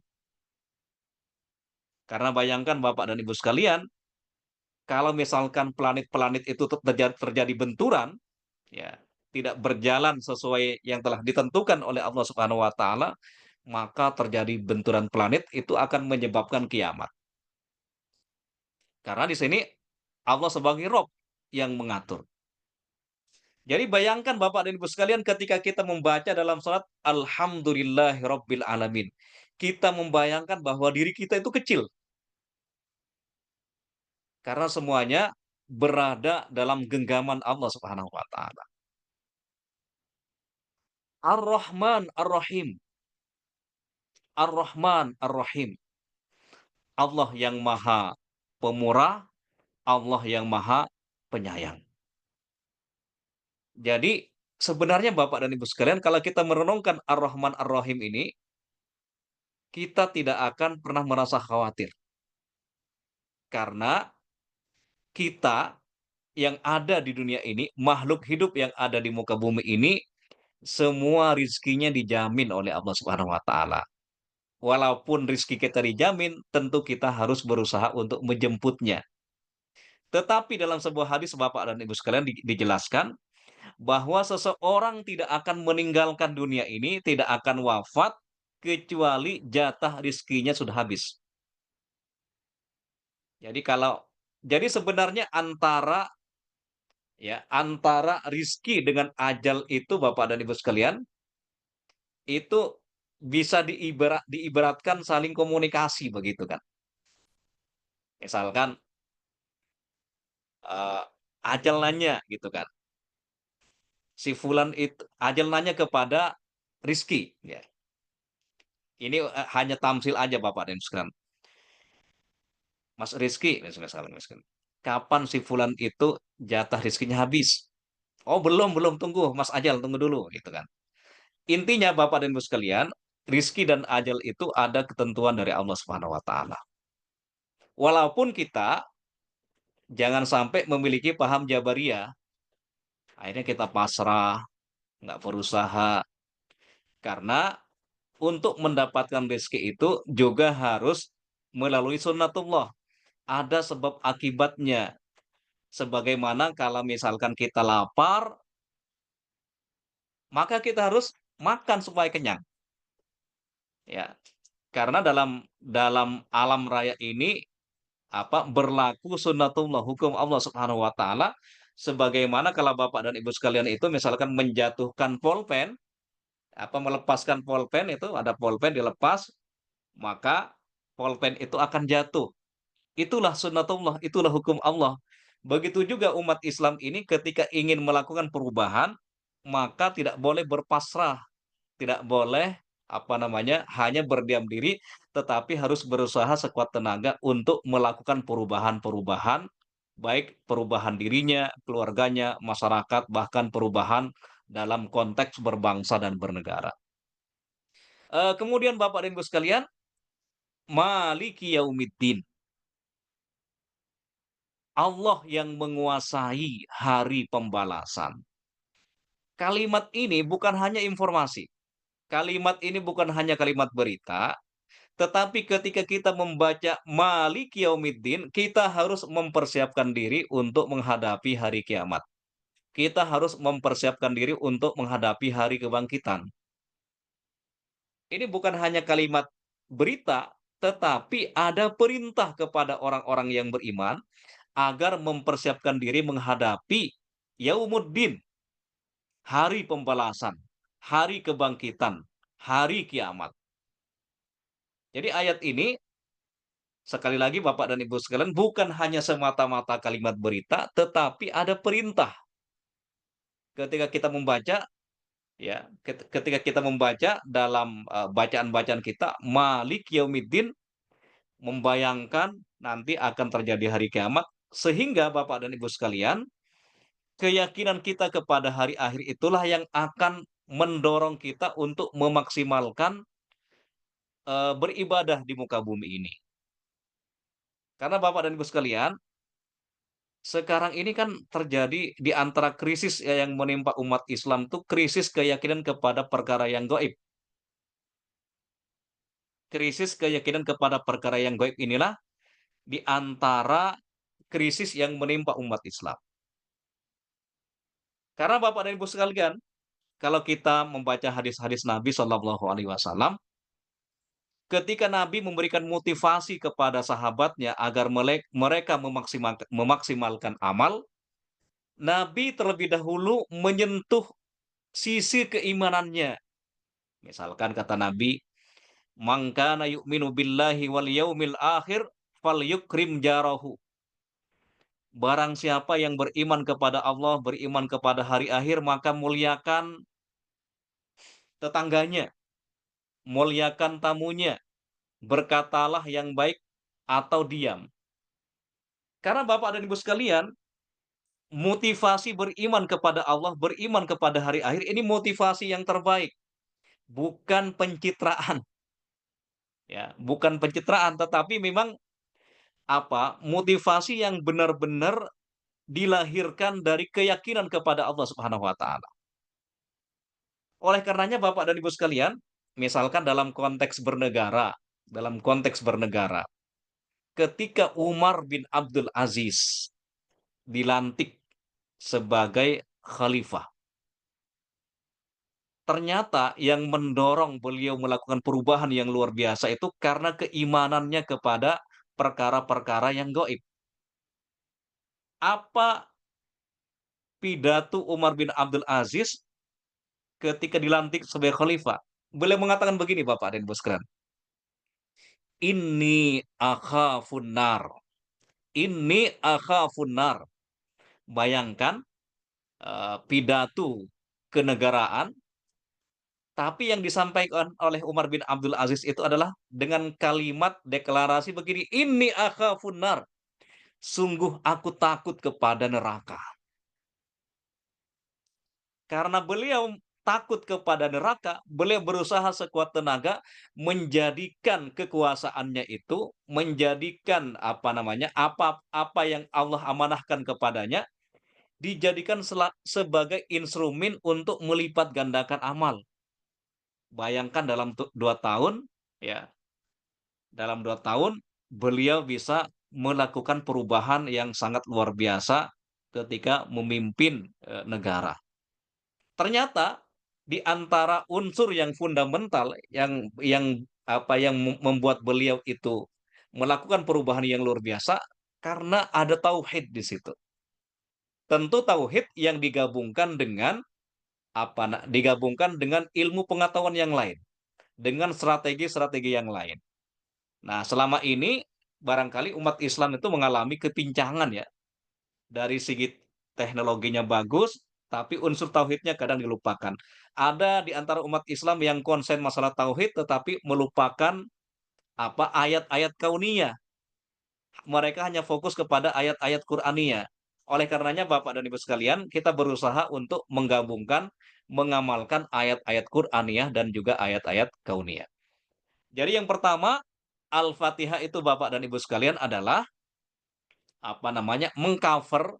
Karena bayangkan Bapak dan Ibu sekalian, kalau misalkan planet-planet itu terjadi benturan, ya, tidak berjalan sesuai yang telah ditentukan oleh Allah Subhanahu wa taala, maka terjadi benturan planet itu akan menyebabkan kiamat. Karena di sini Allah sebagai Rob yang mengatur. Jadi bayangkan Bapak dan Ibu sekalian ketika kita membaca dalam salat Alhamdulillahirabbil alamin. Kita membayangkan bahwa diri kita itu kecil karena semuanya berada dalam genggaman Allah Subhanahu wa taala. Ar-Rahman Ar-Rahim. Ar-Rahman Ar-Rahim. Allah yang Maha Pemurah, Allah yang Maha Penyayang. Jadi sebenarnya Bapak dan Ibu sekalian, kalau kita merenungkan Ar-Rahman Ar-Rahim ini, kita tidak akan pernah merasa khawatir. Karena kita yang ada di dunia ini, makhluk hidup yang ada di muka bumi ini, semua rizkinya dijamin oleh Allah Subhanahu wa taala. Walaupun rizki kita dijamin, tentu kita harus berusaha untuk menjemputnya. Tetapi dalam sebuah hadis Bapak dan Ibu sekalian dijelaskan bahwa seseorang tidak akan meninggalkan dunia ini, tidak akan wafat kecuali jatah rizkinya sudah habis. Jadi jadi sebenarnya antara rizki dengan ajal itu Bapak dan Ibu sekalian, itu bisa diibaratkan saling komunikasi begitu kan. Misalkan, eee, ajal nanya gitu kan, si fulan itu ajal nanya kepada Rizky, ya. Ini, hanya tamsil aja Bapak dan Ibu sekalian. "Mas Rizky," misalkan, "kapan si fulan itu jatah rizkinya habis?" "Oh belum belum, tunggu Mas Ajal, tunggu dulu," gitu kan. Intinya Bapak dan Ibu sekalian, rizki dan ajal itu ada ketentuan dari Allah Subhanahu wa taala. Walaupun kita jangan sampai memiliki paham Jabariyah, akhirnya kita pasrah, nggak berusaha, karena untuk mendapatkan rezeki itu juga harus melalui sunnatullah. Ada sebab akibatnya. Sebagaimana kalau misalkan kita lapar, maka kita harus makan supaya kenyang, ya. Karena dalam dalam alam raya ini berlaku sunnatullah, hukum Allah Subhanahu wa taala, sebagaimana kalau Bapak dan Ibu sekalian itu misalkan menjatuhkan pulpen, melepaskan pulpen itu ada pulpen dilepas, maka pulpen itu akan jatuh. Itulah sunnatullah, itulah hukum Allah. Begitu juga umat Islam ini ketika ingin melakukan perubahan, maka tidak boleh berpasrah, tidak boleh hanya berdiam diri, tetapi harus berusaha sekuat tenaga untuk melakukan perubahan-perubahan, baik perubahan dirinya, keluarganya, masyarakat, bahkan perubahan dalam konteks berbangsa dan bernegara. Kemudian Bapak dan Ibu sekalian, Maliki Yaumiddin. Allah yang menguasai hari pembalasan. Kalimat ini bukan hanya informasi. Kalimat ini bukan hanya kalimat berita, tetapi ketika kita membaca Maliki Yaumiddin, kita harus mempersiapkan diri untuk menghadapi hari kiamat. Kita harus mempersiapkan diri untuk menghadapi hari kebangkitan. Ini bukan hanya kalimat berita, tetapi ada perintah kepada orang-orang yang beriman agar mempersiapkan diri menghadapi Yaumuddin, hari pembalasan, hari kebangkitan, hari kiamat. Jadi ayat ini sekali lagi Bapak dan Ibu sekalian bukan hanya semata-mata kalimat berita, tetapi ada perintah. Ketika kita membaca ya, ketika kita membaca dalam bacaan-bacaan kita Malik Yaumiddin, membayangkan nanti akan terjadi hari kiamat, sehingga Bapak dan Ibu sekalian, keyakinan kita kepada hari akhir itulah yang akan mendorong kita untuk memaksimalkan beribadah di muka bumi ini. Karena Bapak dan Ibu sekalian, sekarang ini kan terjadi di antara krisis ya yang menimpa umat Islam tuh krisis keyakinan kepada perkara yang gaib. Krisis keyakinan kepada perkara yang gaib inilah di antara krisis yang menimpa umat Islam. Karena Bapak dan Ibu sekalian, kalau kita membaca hadis-hadis Nabi Shallallahu Alaihi Wasallam, ketika Nabi memberikan motivasi kepada sahabatnya agar mereka memaksimalkan amal, Nabi terlebih dahulu menyentuh sisi keimanannya. Misalkan kata Nabi, "Man kana yu'minu billahi wal yaumil akhir falyukrim jarahu." Barang siapa yang beriman kepada Allah, beriman kepada hari akhir, maka muliakan tetangganya, muliakan tamunya, berkatalah yang baik atau diam. Karena Bapak dan Ibu sekalian, motivasi beriman kepada Allah, beriman kepada hari akhir ini motivasi yang terbaik, bukan pencitraan. Ya, bukan pencitraan, tetapi memang motivasi yang benar-benar dilahirkan dari keyakinan kepada Allah Subhanahu wa taala. Oleh karenanya Bapak dan Ibu sekalian, misalkan dalam konteks bernegara, ketika Umar bin Abdul Aziz dilantik sebagai khalifah, ternyata yang mendorong beliau melakukan perubahan yang luar biasa itu karena keimanannya kepada perkara-perkara yang gaib. Apa pidato Umar bin Abdul Aziz ketika dilantik sebagai khalifah? Beliau mengatakan begini Bapak dan Ibu sekalian, "Inni akhafun nar. Inni akhafun nar." Bayangkan pidato kenegaraan, tapi yang disampaikan oleh Umar bin Abdul Aziz itu adalah dengan kalimat deklarasi begini, "Inni akhafun nar." Sungguh aku takut kepada neraka. Karena beliau takut kepada neraka, beliau berusaha sekuat tenaga menjadikan kekuasaannya itu, menjadikan apa yang Allah amanahkan kepadanya, dijadikan sebagai instrumen untuk melipat gandakan amal. Bayangkan dalam 2 tahun, ya, dalam 2 tahun beliau bisa melakukan perubahan yang sangat luar biasa ketika memimpin negara. Ternyata di antara unsur yang fundamental yang membuat beliau itu melakukan perubahan yang luar biasa karena ada tauhid di situ. Tentu tauhid yang digabungkan dengan ilmu pengetahuan yang lain, dengan strategi-strategi yang lain. Nah, selama ini barangkali umat Islam itu mengalami kepincangan ya, dari segi teknologinya bagus, tapi unsur tauhidnya kadang dilupakan. Ada di antara umat Islam yang konsen masalah tauhid, tetapi melupakan ayat-ayat kauniyah. Mereka hanya fokus kepada ayat-ayat Qur'aniyah. Oleh karenanya Bapak dan Ibu sekalian, kita berusaha untuk menggabungkan, mengamalkan ayat-ayat Qur'aniyah dan juga ayat-ayat kauniyah. Jadi yang pertama, Al-Fatihah itu Bapak dan Ibu sekalian adalah mengcover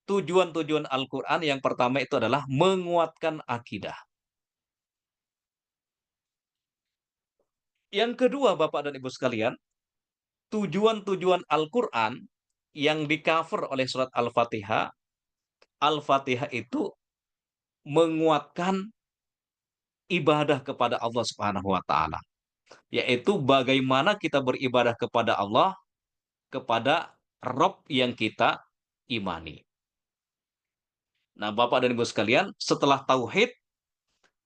tujuan-tujuan Al-Quran. Yang pertama itu adalah menguatkan akidah. Yang kedua, Bapak dan Ibu sekalian, tujuan-tujuan Al-Quran yang di-cover oleh surat Al-Fatihah, Al-Fatihah itu menguatkan ibadah kepada Allah Subhanahu wa taala, yaitu bagaimana kita beribadah kepada Allah, kepada Rob yang kita imani. Nah, Bapak dan Ibu sekalian, setelah tauhid,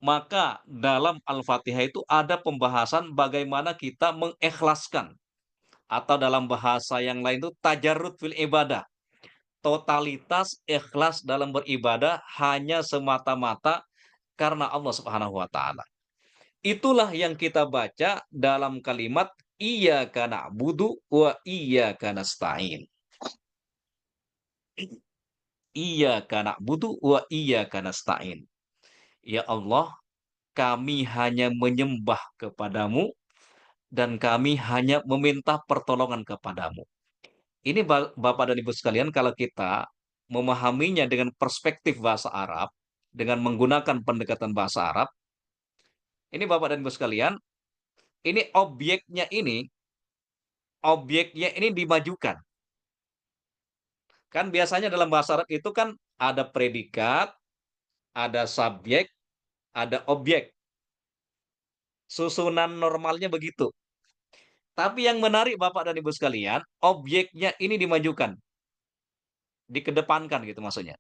maka dalam Al-Fatihah itu ada pembahasan bagaimana kita mengikhlaskan, atau dalam bahasa yang lain itu tajarrud fil ibadah. Totalitas ikhlas dalam beribadah hanya semata-mata karena Allah Subhanahu wa taala. Itulah yang kita baca dalam kalimat iyyaka na'budu wa iyyaka nasta'in. Iyyaka na'budu wa iyyaka nasta'in. Ya Allah, kami hanya menyembah kepadamu dan kami hanya meminta pertolongan kepadamu. Ini Bapak dan Ibu sekalian, kalau kita memahaminya dengan perspektif bahasa Arab, dengan menggunakan pendekatan bahasa Arab, ini Bapak dan Ibu sekalian, ini objeknya ini dimajukan. Kan biasanya dalam bahasa Arab itu kan ada predikat, ada subjek, ada objek. Susunan normalnya begitu. Tapi yang menarik Bapak dan Ibu sekalian, objeknya ini dimajukan, dikedepankan gitu maksudnya.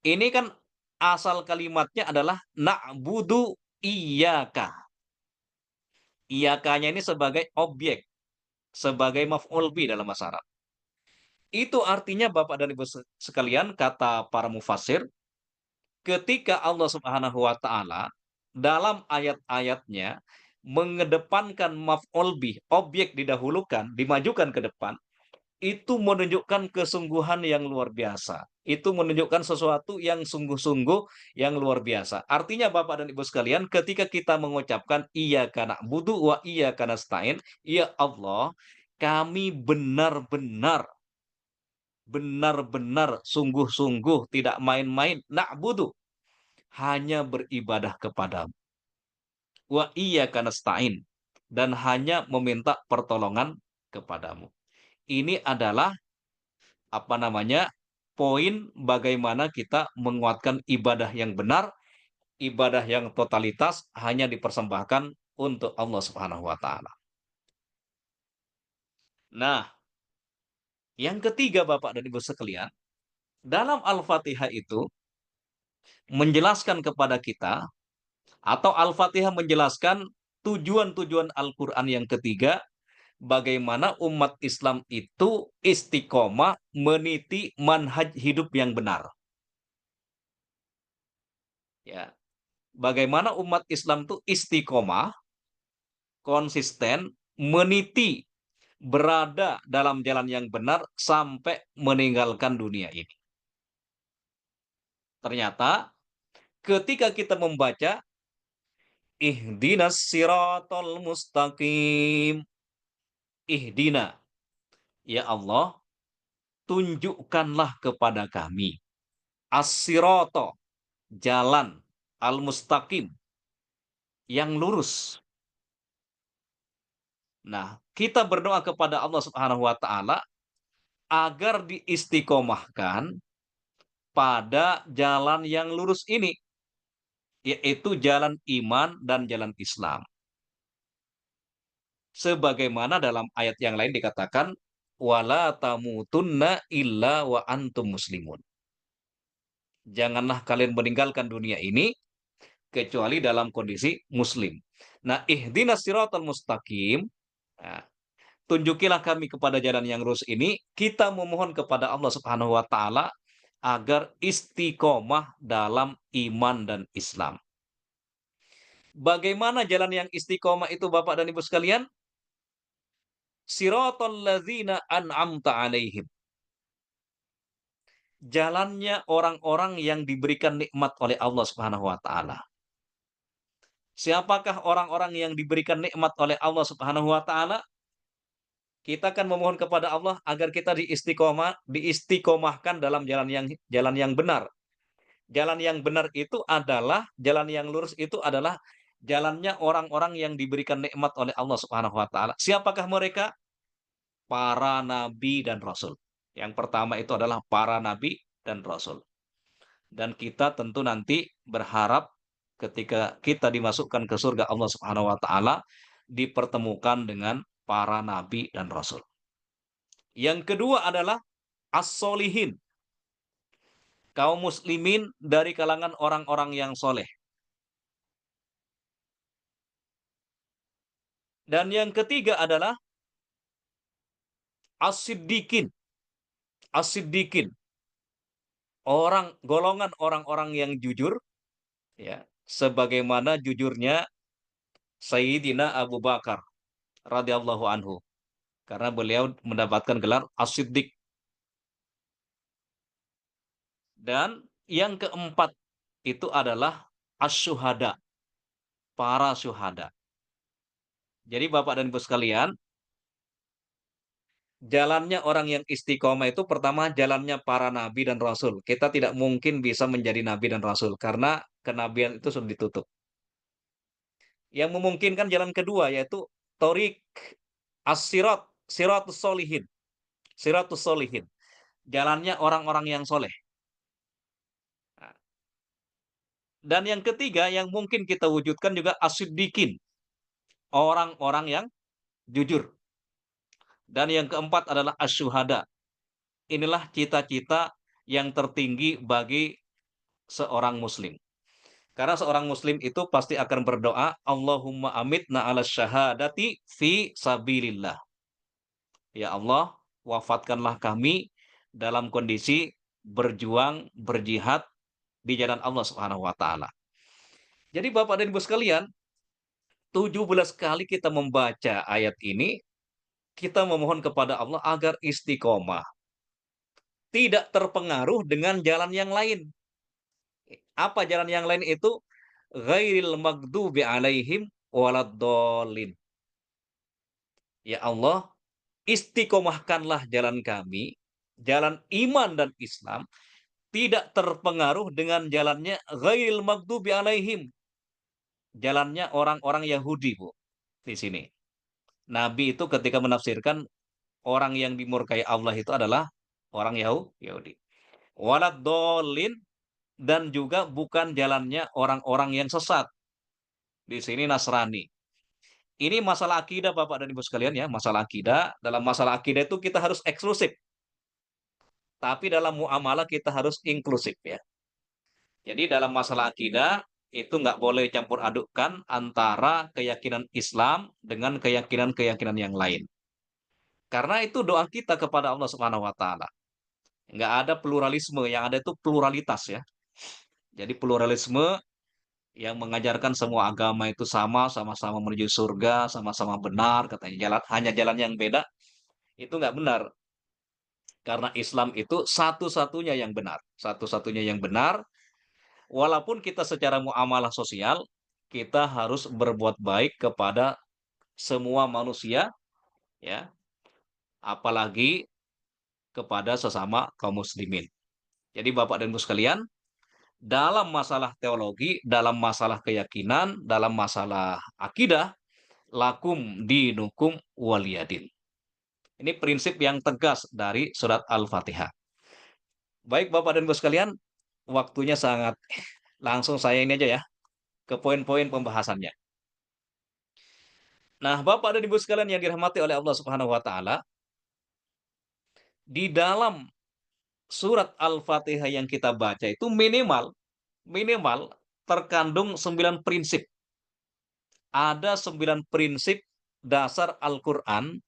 Ini kan asal kalimatnya adalah na'budu iyyaka. Iyakanya ini sebagai objek, sebagai maf'ul bi dalam bahasa Arab. Itu artinya Bapak dan Ibu sekalian, kata para mufassir, ketika Allah Subhanahu wa taala dalam ayat-ayatnya mengedepankan maf'ul bih, objek didahulukan, dimajukan ke depan, itu menunjukkan kesungguhan yang luar biasa. Itu menunjukkan sesuatu yang sungguh-sungguh yang luar biasa. Artinya Bapak dan Ibu sekalian, ketika kita mengucapkan iyyaka na'budu wa iyyaka nasta'in, ya Allah, kami benar-benar sungguh-sungguh tidak main-main na'budu, hanya beribadah kepadamu. Wa iyyaka nasta'in, dan hanya meminta pertolongan kepadamu. Ini adalah apa namanya? Poin bagaimana kita menguatkan ibadah yang benar, ibadah yang totalitas hanya dipersembahkan untuk Allah Subhanahu wa taala. Nah, yang ketiga Bapak dan Ibu sekalian, dalam Al-Fatihah itu menjelaskan kepada kita, atau Al-Fatihah menjelaskan tujuan-tujuan Al-Qur'an yang ketiga, bagaimana umat Islam itu istiqomah meniti manhaj hidup yang benar. Ya, bagaimana umat Islam itu istiqomah, konsisten, meniti, berada dalam jalan yang benar sampai meninggalkan dunia ini. Ternyata ketika kita membaca ihdinas siratal mustaqim, ihdina, ya Allah, tunjukkanlah kepada kami as-sirata, jalan al-mustaqim, yang lurus. Nah, kita berdoa kepada Allah Subhanahu wa taala agar diistiqomahkan pada jalan yang lurus ini, yaitu jalan iman dan jalan Islam. Sebagaimana dalam ayat yang lain dikatakan, wala tamutunna illa wa antum muslimun. Janganlah kalian meninggalkan dunia ini kecuali dalam kondisi muslim. Nah, ihdinas siratal mustaqim, nah, tunjukilah kami kepada jalan yang lurus ini, kita memohon kepada Allah Subhanahu wa taala agar istiqomah dalam iman dan Islam. Bagaimana jalan yang istiqomah itu Bapak dan Ibu sekalian? Siratal ladzina an'amta alaihim. Jalannya orang-orang yang diberikan nikmat oleh Allah Subhanahu wa taala. Siapakah orang-orang yang diberikan nikmat oleh Allah Subhanahu wa taala? Kita akan memohon kepada Allah agar kita diistiqomahkan dalam jalan yang benar. Jalan yang benar itu adalah, jalan yang lurus itu adalah jalannya orang-orang yang diberikan nikmat oleh Allah Subhanahu wa taala. Siapakah mereka? Para nabi dan rasul. Yang pertama itu adalah para nabi dan rasul. Dan kita tentu nanti berharap ketika kita dimasukkan ke surga Allah Subhanahu wa taala dipertemukan dengan para nabi dan rasul. Yang kedua adalah as-solihin, kaum muslimin dari kalangan orang-orang yang soleh. Dan yang ketiga adalah as-siddiqin, as-siddiqin, orang golongan orang-orang yang jujur, ya, sebagaimana jujurnya Sayyidina Abu Bakar radhiyallahu anhu, karena beliau mendapatkan gelar as-siddiq. Dan yang keempat itu adalah asyuhada, para syuhada. Jadi Bapak dan Ibu sekalian, jalannya orang yang istiqomah itu pertama jalannya para nabi dan rasul. Kita tidak mungkin bisa menjadi nabi dan rasul karena kenabian itu sudah ditutup. Yang memungkinkan jalan kedua yaitu torik as-sirat, siratus solihin, siratus solihin. Jalannya orang-orang yang soleh. Nah, dan yang ketiga yang mungkin kita wujudkan juga as-siddiqin, orang-orang yang jujur. Dan yang keempat adalah asyuhada. Inilah cita-cita yang tertinggi bagi seorang muslim. Karena seorang muslim itu pasti akan berdoa, Allahumma amitna ala syahadati fi sabilillah. Ya Allah, wafatkanlah kami dalam kondisi berjuang, berjihad di jalan Allah Subhanahu wa taala. Jadi Bapak dan Ibu sekalian, 17 kali kita membaca ayat ini, kita memohon kepada Allah agar istiqomah, tidak terpengaruh dengan jalan yang lain. Apa jalan yang lain itu? Ghairil maghdubi alaihim waladdallin. Ya Allah, istiqomahkanlah jalan kami, jalan iman dan Islam, tidak terpengaruh dengan jalannya ghairil maghdubi alaihim, jalannya orang-orang Yahudi, Bu. Di sini. Nabi itu ketika menafsirkan orang yang dimurkai Allah itu adalah orang Yahudi. Waladdallin, dan juga bukan jalannya orang-orang yang sesat. Di sini Nasrani. Ini masalah akidah Bapak dan Ibu sekalian ya, masalah akidah. Dalam masalah akidah itu kita harus eksklusif, tapi dalam muamalah kita harus inklusif ya. Jadi dalam masalah akidah itu nggak boleh campur adukkan antara keyakinan Islam dengan keyakinan-keyakinan yang lain. Karena itu doa kita kepada Allah Subhanahu wa taala. Nggak ada pluralisme, yang ada itu pluralitas ya. Jadi pluralisme yang mengajarkan semua agama itu sama, sama-sama menuju surga, sama-sama benar, katanya jalan hanya jalan yang beda, itu nggak benar. Karena Islam itu satu-satunya yang benar, satu-satunya yang benar. Walaupun kita secara muamalah sosial, kita harus berbuat baik kepada semua manusia, ya, apalagi kepada sesama kaum muslimin. Jadi Bapak dan Ibu sekalian, dalam masalah teologi, dalam masalah keyakinan, dalam masalah akidah, lakum dinukum waliyadin. Ini prinsip yang tegas dari surat Al-Fatihah. Baik Bapak dan Ibu sekalian, waktunya sangat langsung saya ini aja ya, ke poin-poin pembahasannya. Nah, Bapak dan Ibu sekalian yang dirahmati oleh Allah Subhanahu wa taala, di dalam surat Al-Fatihah yang kita baca itu minimal minimal terkandung 9 prinsip. Ada 9 prinsip dasar Al-Qur'an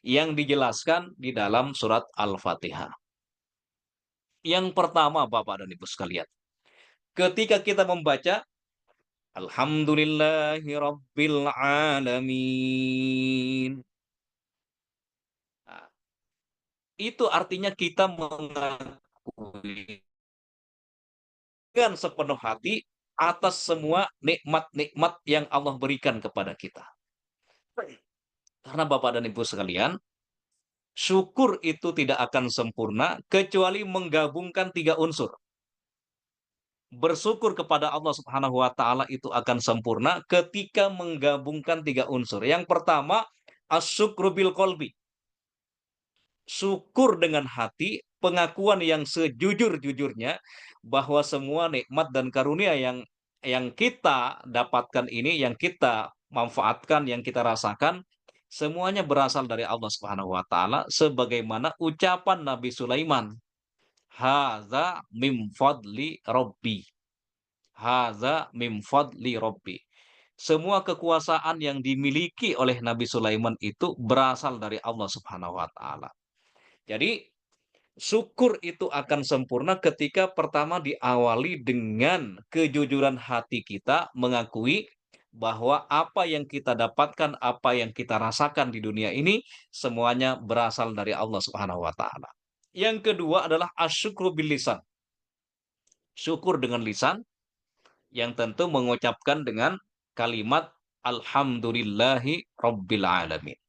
yang dijelaskan di dalam surat Al-Fatihah. Yang pertama Bapak dan Ibu sekalian, ketika kita membaca Alhamdulillahirabbil alamin. Nah, itu artinya kita mengakui dengan sepenuh hati atas semua nikmat-nikmat yang Allah berikan kepada kita. Karena Bapak dan Ibu sekalian, syukur itu tidak akan sempurna kecuali menggabungkan 3 unsur. Bersyukur kepada Allah Subhanahu wa taala itu akan sempurna ketika menggabungkan 3 unsur. Yang pertama, asyukru bil qalbi. Syukur dengan hati, pengakuan yang sejujur-jujurnya bahwa semua nikmat dan karunia yang yang kita dapatkan ini, yang kita manfaatkan, yang kita rasakan, semuanya berasal dari Allah Subhanahu wa taala sebagaimana ucapan Nabi Sulaiman, "Hadza min fadli rabbi." Hadza min fadli rabbi. Semua kekuasaan yang dimiliki oleh Nabi Sulaiman itu berasal dari Allah Subhanahu wa taala. Jadi syukur itu akan sempurna ketika pertama diawali dengan kejujuran hati kita mengakui bahwa apa yang kita dapatkan, apa yang kita rasakan di dunia ini semuanya berasal dari Allah Subhanahu wa taala. Yang kedua adalah asyukru bil lisan. Syukur dengan lisan yang tentu mengucapkan dengan kalimat alhamdulillahi rabbil alamin.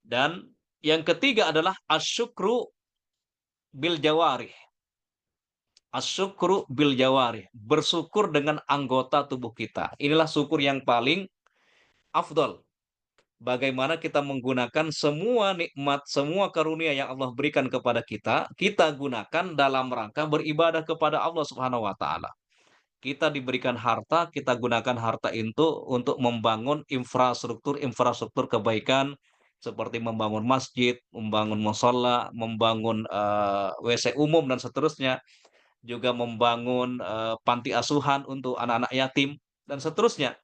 Dan yang ketiga adalah asyukru bil jawarih. Asyukru bil jawarih, bersyukur dengan anggota tubuh kita. Inilah syukur yang paling afdol. Bagaimana kita menggunakan semua nikmat, semua karunia yang Allah berikan kepada kita, kita gunakan dalam rangka beribadah kepada Allah Subhanahu wa taala. Kita diberikan harta, kita gunakan harta itu untuk membangun infrastruktur-infrastruktur kebaikan seperti membangun masjid, membangun mushola, membangun WC umum dan seterusnya, juga membangun panti asuhan untuk anak-anak yatim dan seterusnya.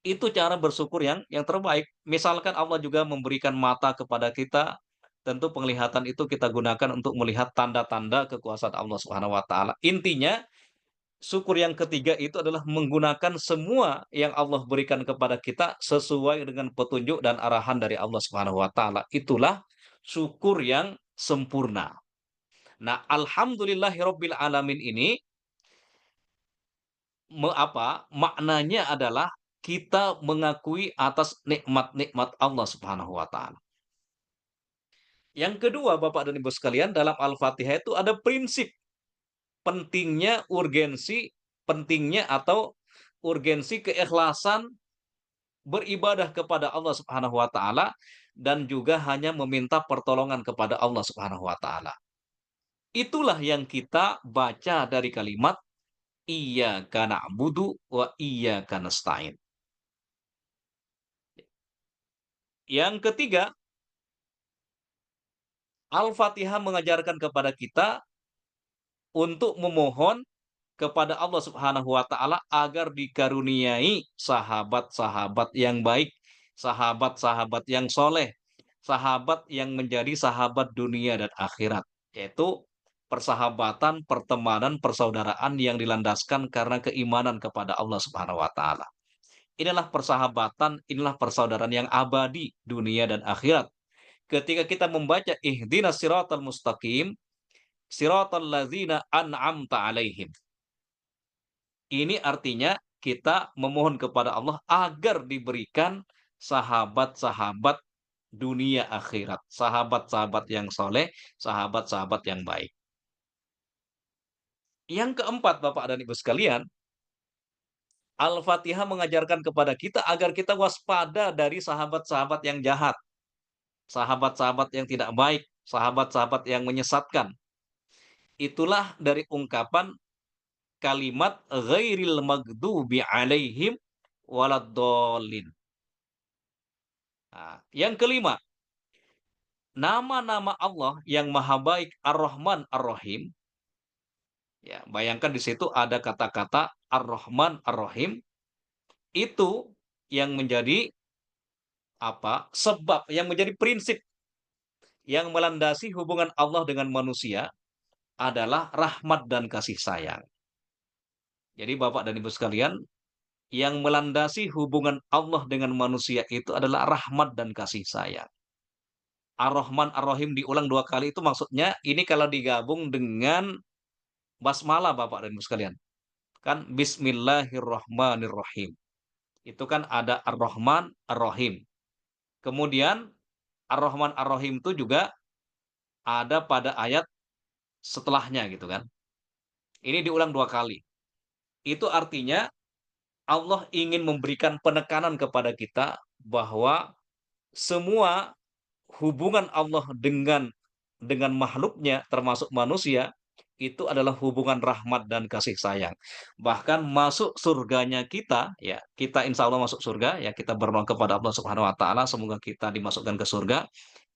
Itu cara bersyukur yang terbaik. Misalkan Allah juga memberikan mata kepada kita, tentu penglihatan itu kita gunakan untuk melihat tanda-tanda kekuasaan Allah Subhanahu wa taala. Intinya syukur yang ketiga itu adalah menggunakan semua yang Allah berikan kepada kita sesuai dengan petunjuk dan arahan dari Allah Subhanahu wa taala. Itulah syukur yang sempurna. Nah, alhamdulillahirabbil alamin ini maknanya adalah kita mengakui atas nikmat-nikmat Allah Subhanahu wa taala. Yang kedua, Bapak dan Ibu sekalian, dalam Al-Fatihah itu ada prinsip pentingnya pentingnya atau urgensi keikhlasan beribadah kepada Allah Subhanahu wa taala dan juga hanya meminta pertolongan kepada Allah Subhanahu wa taala. Itulah yang kita baca dari kalimat iyyaka na'budu wa iyyaka nasta'in. Yang ketiga, Al-Fatihah mengajarkan kepada kita untuk memohon kepada Allah Subhanahu wa taala agar dikaruniai sahabat-sahabat yang baik, sahabat-sahabat yang soleh, sahabat yang menjadi sahabat dunia dan akhirat, yaitu persahabatan, pertemanan, persaudaraan yang dilandaskan karena keimanan kepada Allah Subhanahu wa taala. Inilah persahabatan, inilah persaudaraan yang abadi dunia dan akhirat. Ketika kita membaca ihdinas siratal mustaqim, siratal ladzina an'amta alaihim. Ini artinya kita memohon kepada Allah agar diberikan sahabat-sahabat dunia akhirat, sahabat-sahabat yang soleh, sahabat-sahabat yang baik. Yang keempat, Bapak dan Ibu sekalian, Al-Fatihah mengajarkan kepada kita agar kita waspada dari sahabat-sahabat yang jahat, sahabat-sahabat yang tidak baik, sahabat-sahabat yang menyesatkan. Itulah dari ungkapan kalimat ghairil maghdubi alaihim waladdallin. Nah, yang kelima, nama-nama Allah yang Maha Baik Ar-Rahman Ar-Rahim. Ya, bayangkan di situ ada kata-kata Ar-Rahman Ar-Rahim itu yang menjadi sebab yang menjadi prinsip yang melandasi hubungan Allah dengan manusia adalah rahmat dan kasih sayang. Jadi Bapak dan Ibu sekalian, yang melandasi hubungan Allah dengan manusia itu adalah rahmat dan kasih sayang. Ar-Rahman Ar-Rahim diulang 2 kali itu maksudnya ini kalau digabung dengan basmalah Bapak dan Ibu sekalian. Kan bismillahirrahmanirrahim. Itu kan ada Ar-Rahman Ar-Rahim. Kemudian Ar-Rahman Ar-Rahim itu juga ada pada ayat setelahnya gitu kan. Ini diulang 2 kali. Itu artinya Allah ingin memberikan penekanan kepada kita bahwa semua hubungan Allah dengan makhluknya termasuk manusia itu adalah hubungan rahmat dan kasih sayang. Bahkan masuk surganya kita, ya, kita insya Allah masuk surga, ya, kita berdoa kepada Allah Subhanahu wa taala, semoga kita dimasukkan ke surga,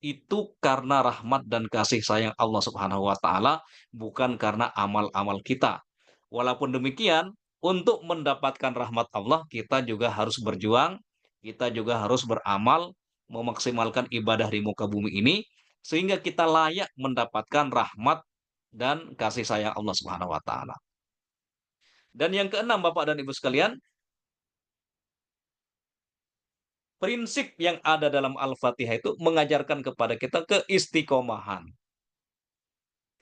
itu karena rahmat dan kasih sayang Allah Subhanahu wa taala, bukan karena amal-amal kita. Walaupun demikian, untuk mendapatkan rahmat Allah, kita juga harus berjuang, kita juga harus beramal, memaksimalkan ibadah di muka bumi ini, sehingga kita layak mendapatkan rahmat dan kasih sayang Allah Subhanahu wa taala. Dan yang keenam Bapak dan Ibu sekalian, prinsip yang ada dalam Al-Fatihah itu mengajarkan kepada kita keistiqomahan.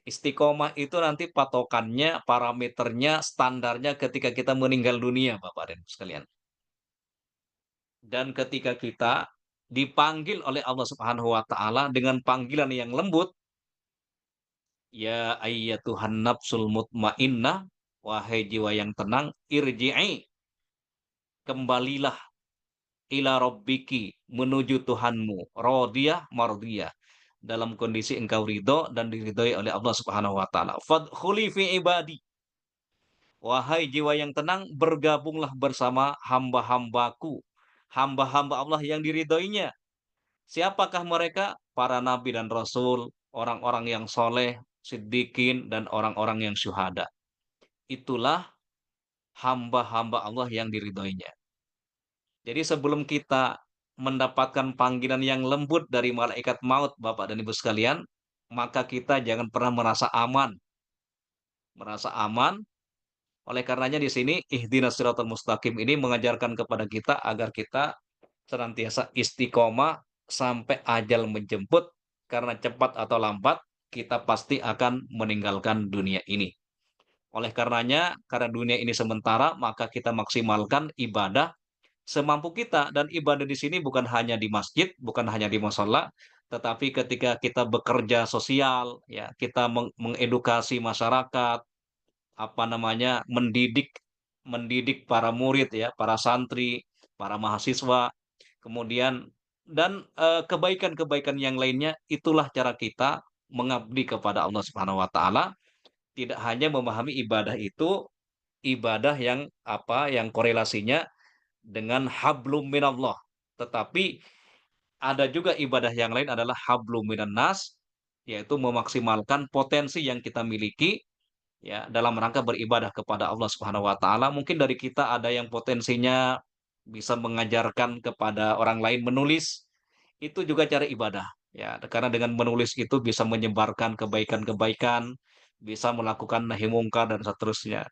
Istiqomah itu nanti patokannya, parameternya, standarnya ketika kita meninggal dunia Bapak dan Ibu sekalian. Dan ketika kita dipanggil oleh Allah Subhanahu wa taala dengan panggilan yang lembut, ya ayyatuhan nafsul mutmainnah, wahai jiwa yang tenang, irji'i, kembalilah ila rabbiki, menuju Tuhanmu, radiyah mardiyah, dalam kondisi engkau ridho dan diridhoi oleh Allah Subhanahu wa taala. Fadkhuli fi ibadi, wahai jiwa yang tenang, bergabunglah bersama hamba-hambaku, hamba-hamba Allah yang diridhoinya. Siapakah mereka? Para nabi dan rasul, orang-orang yang soleh, siddiqin, dan orang-orang yang syuhada. Itulah hamba-hamba Allah yang diridhoinya. Jadi sebelum kita mendapatkan panggilan yang lembut dari malaikat maut, Bapak dan Ibu sekalian, maka kita jangan pernah merasa aman. Merasa aman, oleh karenanya di sini ihdinas siratal mustaqim ini mengajarkan kepada kita agar kita senantiasa istiqomah sampai ajal menjemput, karena cepat atau lambat kita pasti akan meninggalkan dunia ini. Oleh karenanya, karena dunia ini sementara, maka kita maksimalkan ibadah semampu kita, dan ibadah di sini bukan hanya di masjid, bukan hanya di musola, tetapi ketika kita bekerja sosial, ya, kita mengedukasi masyarakat, apa namanya, mendidik mendidik para murid ya, para santri, para mahasiswa, kemudian dan, kebaikan-kebaikan yang lainnya, itulah cara kita mengabdi kepada Allah Subhanahu wa taala, tidak hanya memahami ibadah itu, ibadah yang apa, yang korelasinya dengan hablum minallah. Tetapi ada juga ibadah yang lain adalah hablum minannas, yaitu memaksimalkan potensi yang kita miliki ya dalam rangka beribadah kepada Allah Subhanahu wa taala. Mungkin dari kita ada yang potensinya bisa mengajarkan kepada orang lain menulis, itu juga cara ibadah ya. Karena dengan menulis itu bisa menyebarkan kebaikan-kebaikan, bisa melakukan nahi mungkar dan seterusnya.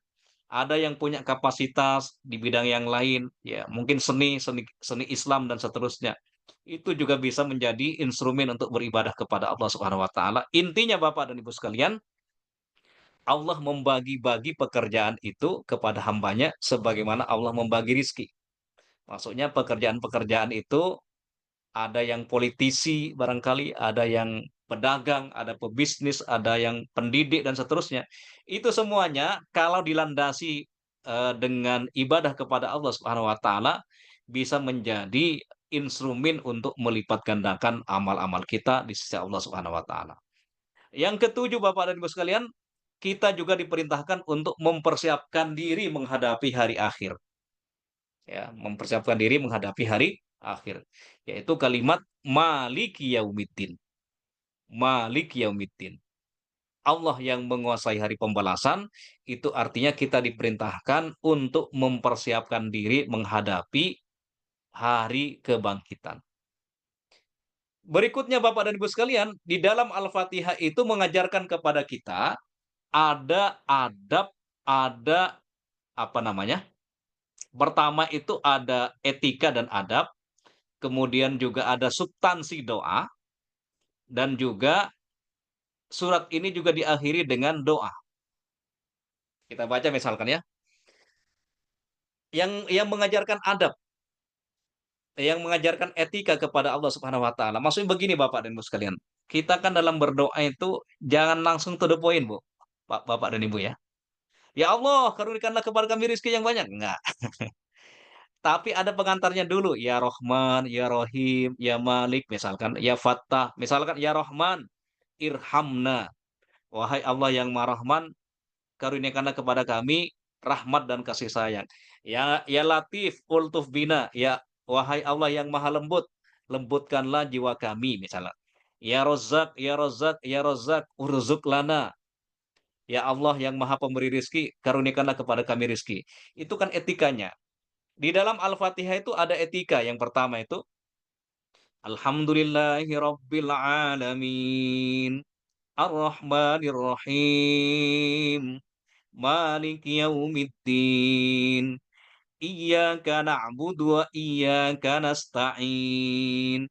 Ada yang punya kapasitas di bidang yang lain, ya mungkin seni, seni seni Islam dan seterusnya. Itu juga bisa menjadi instrumen untuk beribadah kepada Allah Subhanahu wa taala. Intinya Bapak dan Ibu sekalian, Allah membagi-bagi pekerjaan itu kepada hambanya sebagaimana Allah membagi rizki. Maksudnya pekerjaan-pekerjaan itu ada yang politisi barangkali, ada yang pedagang, ada pebisnis, ada yang pendidik dan seterusnya. Itu semuanya kalau dilandasi, dengan ibadah kepada Allah Subhanahu wa taala, bisa menjadi instrumen untuk melipat gandakan amal-amal kita di sisi Allah Subhanahu wa taala. Yang ketujuh Bapak dan Ibu sekalian, kita juga diperintahkan untuk mempersiapkan diri menghadapi hari akhir. Ya, mempersiapkan diri menghadapi hari akhir, yaitu kalimat Maliki Yaumiddin. Maliki Yaumiddin. Allah yang menguasai hari pembalasan, itu artinya kita diperintahkan untuk mempersiapkan diri menghadapi hari kebangkitan. Berikutnya Bapak dan Ibu sekalian, di dalam Al-Fatihah itu mengajarkan kepada kita ada adab, ada apa namanya? Pertama itu ada etika dan adab, kemudian juga ada substansi doa, dan juga surat ini juga diakhiri dengan doa. Kita baca misalkan ya, yang mengajarkan adab, yang mengajarkan etika kepada Allah Subhanahu wa taala. Maksudnya begini Bapak dan Ibu sekalian, kita kan dalam berdoa itu jangan langsung to the point, Bu. Bapak dan Ibu ya. Ya Allah, karunikanlah kepada kami rezeki yang banyak. Enggak. Tapi ada pengantarnya dulu, ya Rahman, ya Rahim, ya Malik misalkan, ya Fattah, misalkan ya Rahman, irhamna. Wahai Allah yang Maha Rahman, karuniakanlah kepada kami rahmat dan kasih sayang. Ya Latif, ultuf bina. Ya wahai Allah yang Maha Lembut, lembutkanlah jiwa kami misalnya. Ya Rozak, ya Rozak, urzuk lana. Ya Allah yang Maha Pemberi rizki, karuniakanlah kepada kami rizki. Itu kan etikanya. Di dalam Al-Fatihah itu ada etika. Yang pertama itu Alhamdulillahi Rabbil Alamin. Ar-Rahmanir-Rahim. Maliki yaumiddin. Iyyaka na'budu wa iyyaka nasta'in.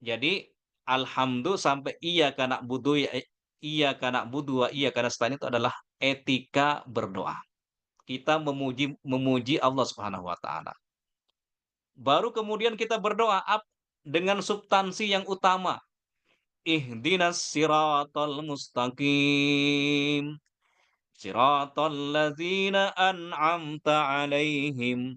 Jadi sampai iyyaka na'budu wa iyyaka nasta'in itu adalah etika berdoa. Kita memuji memuji Allah Subhanahu wa taala. Baru kemudian kita berdoa dengan substansi yang utama. Ihdinas siratal mustaqim. Siratal ladzina an'amta 'alaihim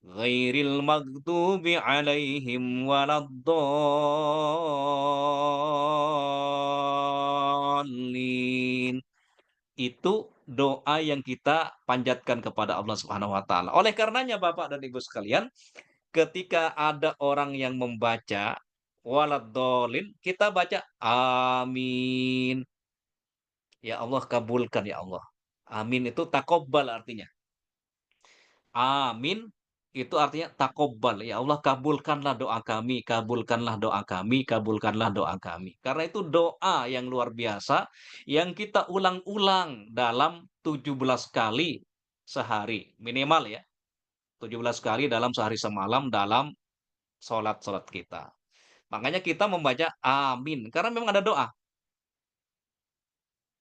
ghairil maghdubi 'alaihim waladdallin. Itu doa yang kita panjatkan kepada Allah Subhanahu wa taala. Oleh karenanya Bapak dan Ibu sekalian, ketika ada orang yang membaca waladdallin, kita baca amin. Ya Allah kabulkan ya Allah. Amin itu takobbal artinya. Amin itu artinya takobbal. Ya Allah kabulkanlah doa kami, kabulkanlah doa kami, kabulkanlah doa kami. Karena itu doa yang luar biasa yang kita ulang-ulang dalam 17 kali sehari. Minimal ya. 17 kali dalam sehari semalam dalam sholat-sholat kita. Makanya kita membaca amin. Karena memang ada doa.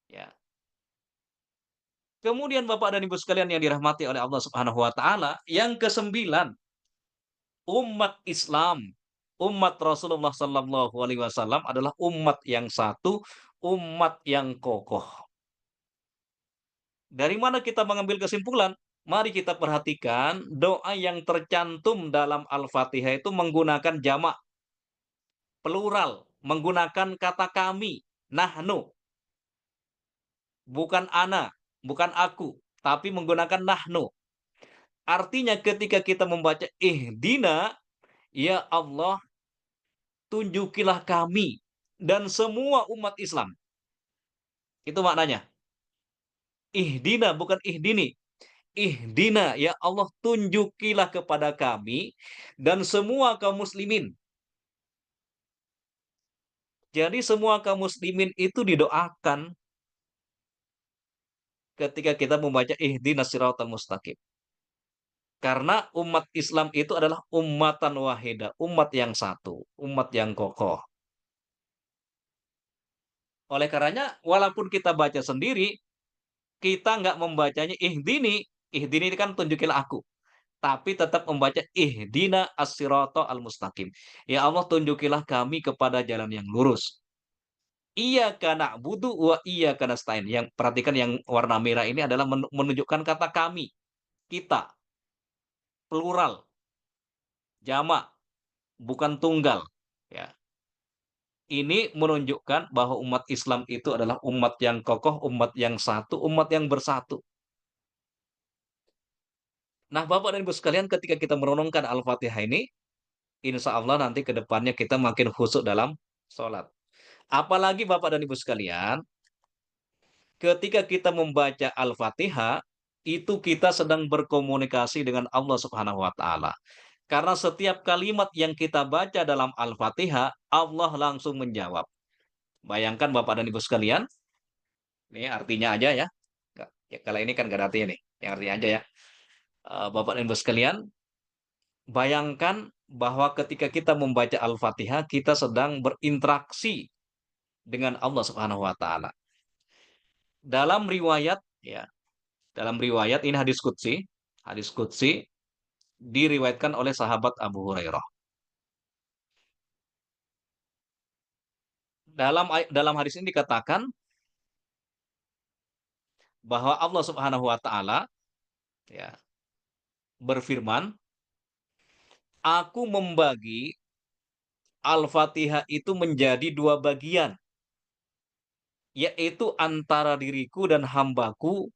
Ya. Kemudian Bapak dan Ibu sekalian yang dirahmati oleh Allah Subhanahu wa taala, yang kesembilan, umat Islam, umat Rasulullah Sallallahu Alaihi Wasallam adalah umat yang satu, umat yang kokoh. Dari mana kita mengambil kesimpulan? Mari kita perhatikan doa yang tercantum dalam Al-Fatihah itu menggunakan jamak, plural, menggunakan kata kami, nahnu, bukan ana, bukan aku, tapi menggunakan nahnu. Artinya ketika kita membaca ihdina, ya Allah, tunjukilah kami dan semua umat Islam. Itu maknanya. Ihdina bukan ihdini. Ihdina, ya Allah, tunjukilah kepada kami dan semua kaum muslimin. Jadi semua kaum muslimin itu didoakan ketika kita membaca ihdinas siratal mustaqim. Karena umat Islam itu adalah ummatan wahidah, umat yang satu, umat yang kokoh. Oleh karenanya, walaupun kita baca sendiri, kita nggak membacanya ihdini. Ihdini ini kan tunjukilah aku. Tapi tetap membaca ihdina as-sirata al-mustaqim. Ya Allah, tunjukilah kami kepada jalan yang lurus. Iyyaka na'budu wa iyyaka nasta'in. Yang perhatikan yang warna merah ini adalah menunjukkan kata kami, kita, plural, jamak, bukan tunggal. Ya. Ini menunjukkan bahwa umat Islam itu adalah umat yang kokoh, umat yang satu, umat yang bersatu. Nah, Bapak dan Ibu sekalian, ketika kita merenungkan Al-Fatihah ini, insya Allah nanti ke depannya kita makin khusyuk dalam sholat. Apalagi Bapak dan Ibu sekalian, ketika kita membaca Al-Fatihah, itu kita sedang berkomunikasi dengan Allah Subhanahu wa taala. Karena setiap kalimat yang kita baca dalam Al-Fatihah, Allah langsung menjawab. Bayangkan Bapak dan Ibu sekalian, ini artinya aja ya. Ya, kalau ini kan gak ada artinya nih, yang artinya aja ya. Bapak dan Ibu sekalian, bayangkan bahwa ketika kita membaca Al-Fatihah, kita sedang berinteraksi dengan Allah Subhanahu wa taala. Dalam riwayat ya, dalam riwayat ini hadis qudsi, hadis qudsi diriwayatkan oleh sahabat Abu Hurairah. Dalam hadis ini dikatakan bahwa Allah Subhanahu wa taala ya berfirman, "Aku membagi Al-Fatihah itu menjadi dua bagian. yaitu antara diriku dan hambaku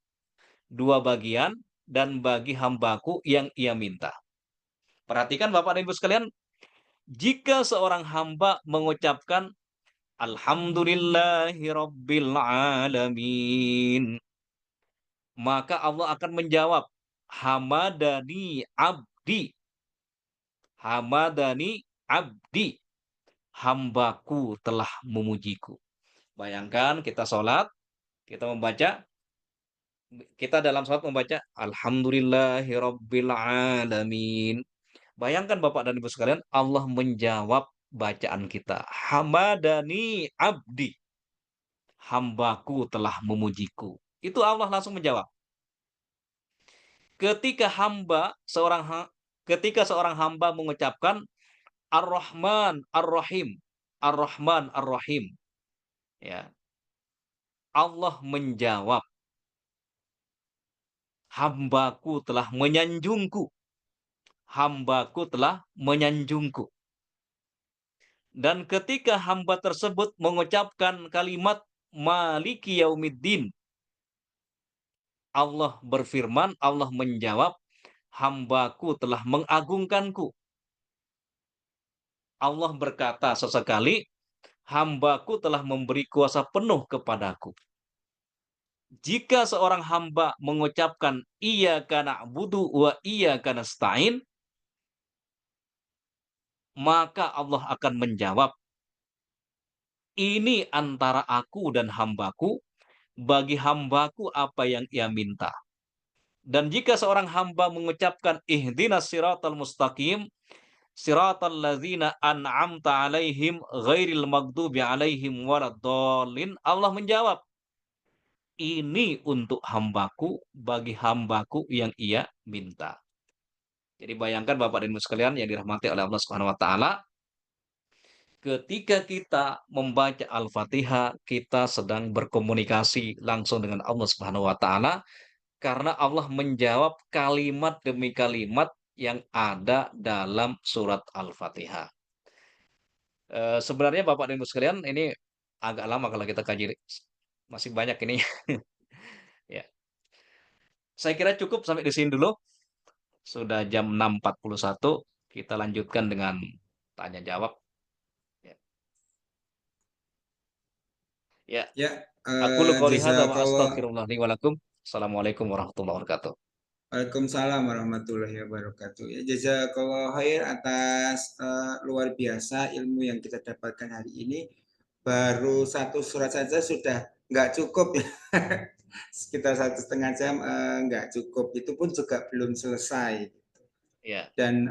dua bagian, dan bagi hambaku yang ia minta. Perhatikan Bapak dan Ibu sekalian, jika seorang hamba mengucapkan Alhamdulillahirabbil alamin, maka Allah akan menjawab, Hamadani abdi, Hamadani abdi, hambaku telah memujiku. Bayangkan kita sholat, kita membaca, kita dalam sholat membaca Alhamdulillahirabbil alamin. Bayangkan Bapak dan Ibu sekalian, Allah menjawab bacaan kita. Hamadani abdi, hambaku telah memujiku. Itu Allah langsung menjawab. Ketika ketika seorang hamba mengucapkan Ar-Rahman Ar-Rahim, Ar-Rahman Ar-Rahim, ya, Allah menjawab, hambaku telah menyanjungku, hambaku telah menyanjungku. Dan ketika hamba tersebut mengucapkan kalimat Maliki Yaumiddin, Allah berfirman, Allah menjawab, hambaku telah mengagungkanku. Allah berkata sesekali, hambaku telah memberi kuasa penuh kepadaku. Jika seorang hamba mengucapkan iyyaka na'budu wa iyyaka nasta'in, maka Allah akan menjawab, ini antara aku dan hambaku, bagi hambaku apa yang ia minta. Dan jika seorang hamba mengucapkan ihdinas siratal mustaqim, siratal ladzina an'amta alaihim ghairil maghdubi alaihim waladdallin, Allah menjawab, ini untuk hambaku, bagi hambaku yang ia minta. Jadi bayangkan Bapak dan Ibu sekalian yang dirahmati oleh Allah Subhanahu wa taala, ketika kita membaca Al-Fatihah, kita sedang berkomunikasi langsung dengan Allah Subhanahu wa taala, karena Allah menjawab kalimat demi kalimat yang ada dalam surat Al-Fatihah. Sebenarnya Bapak dan Ibu sekalian, ini agak lama kalau kita kaji, masih banyak ini. Ya, saya kira cukup sampai di sini dulu. Sudah jam 6.41, kita lanjutkan dengan tanya jawab. Ya. Ya, Ya, aku lu qouli hadza wa jazakallah. astaghfirullah li wa lakum. Assalamualaikum warahmatullahi wabarakatuh. Waalaikumsalam warahmatullahi wabarakatuh. Ya, jazakallah khair atas luar biasa ilmu yang kita dapatkan hari ini. Baru satu surat saja sudah nggak cukup ya. Sekitar 1,5 jam nggak cukup. Itu pun juga belum selesai. Ya, Dan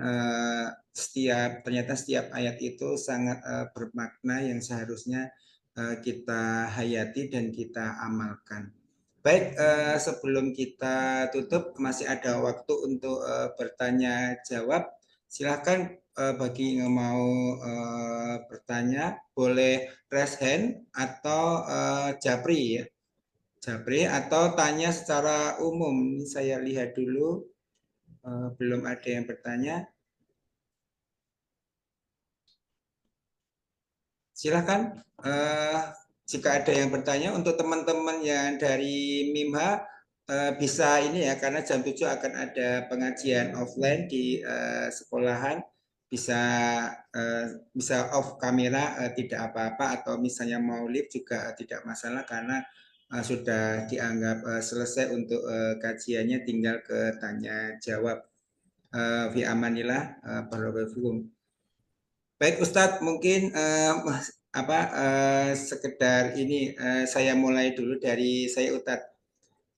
ternyata setiap ayat itu sangat bermakna yang seharusnya kita hayati dan kita amalkan. Baik, sebelum kita tutup masih ada waktu untuk bertanya jawab. Silahkan bagi yang mau bertanya boleh raise hand atau japri ya, japri atau tanya secara umum. Ini saya lihat dulu, belum ada yang bertanya. Silahkan jika ada yang bertanya untuk teman-teman yang dari MIMHA bisa ini ya, karena jam 7 akan ada pengajian offline di sekolahan, bisa bisa off kamera, tidak apa-apa, atau misalnya mau live juga tidak masalah karena sudah dianggap selesai untuk kajiannya, tinggal ke tanya jawab. Fi amanillah, barakallahu. Baik Ustadz, mungkin sekedar ini saya mulai dulu dari saya Ustadz.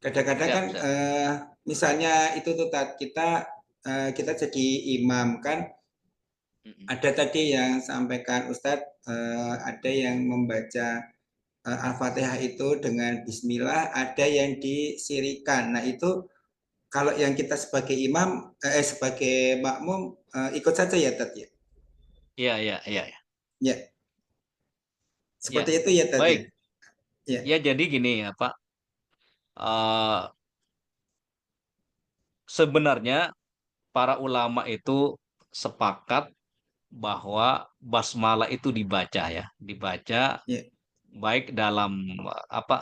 Kadang-kadang kan siap, siap. misalnya itu tuh kita jadi imam kan, Mm-mm. ada tadi yang sampaikan Ustadz, ada yang membaca Al-Fatihah itu dengan Bismillah, ada yang disirikan. Nah itu kalau yang kita sebagai imam, sebagai makmum ikut saja ya Tat ya. Iya, iya, iya, iya. Ya, Ya, seperti itu ya Tat ya. baik. Ya. Ya, jadi gini ya, Pak. Eh, Sebenarnya para ulama itu sepakat bahwa basmalah itu dibaca ya, dibaca Ya. baik dalam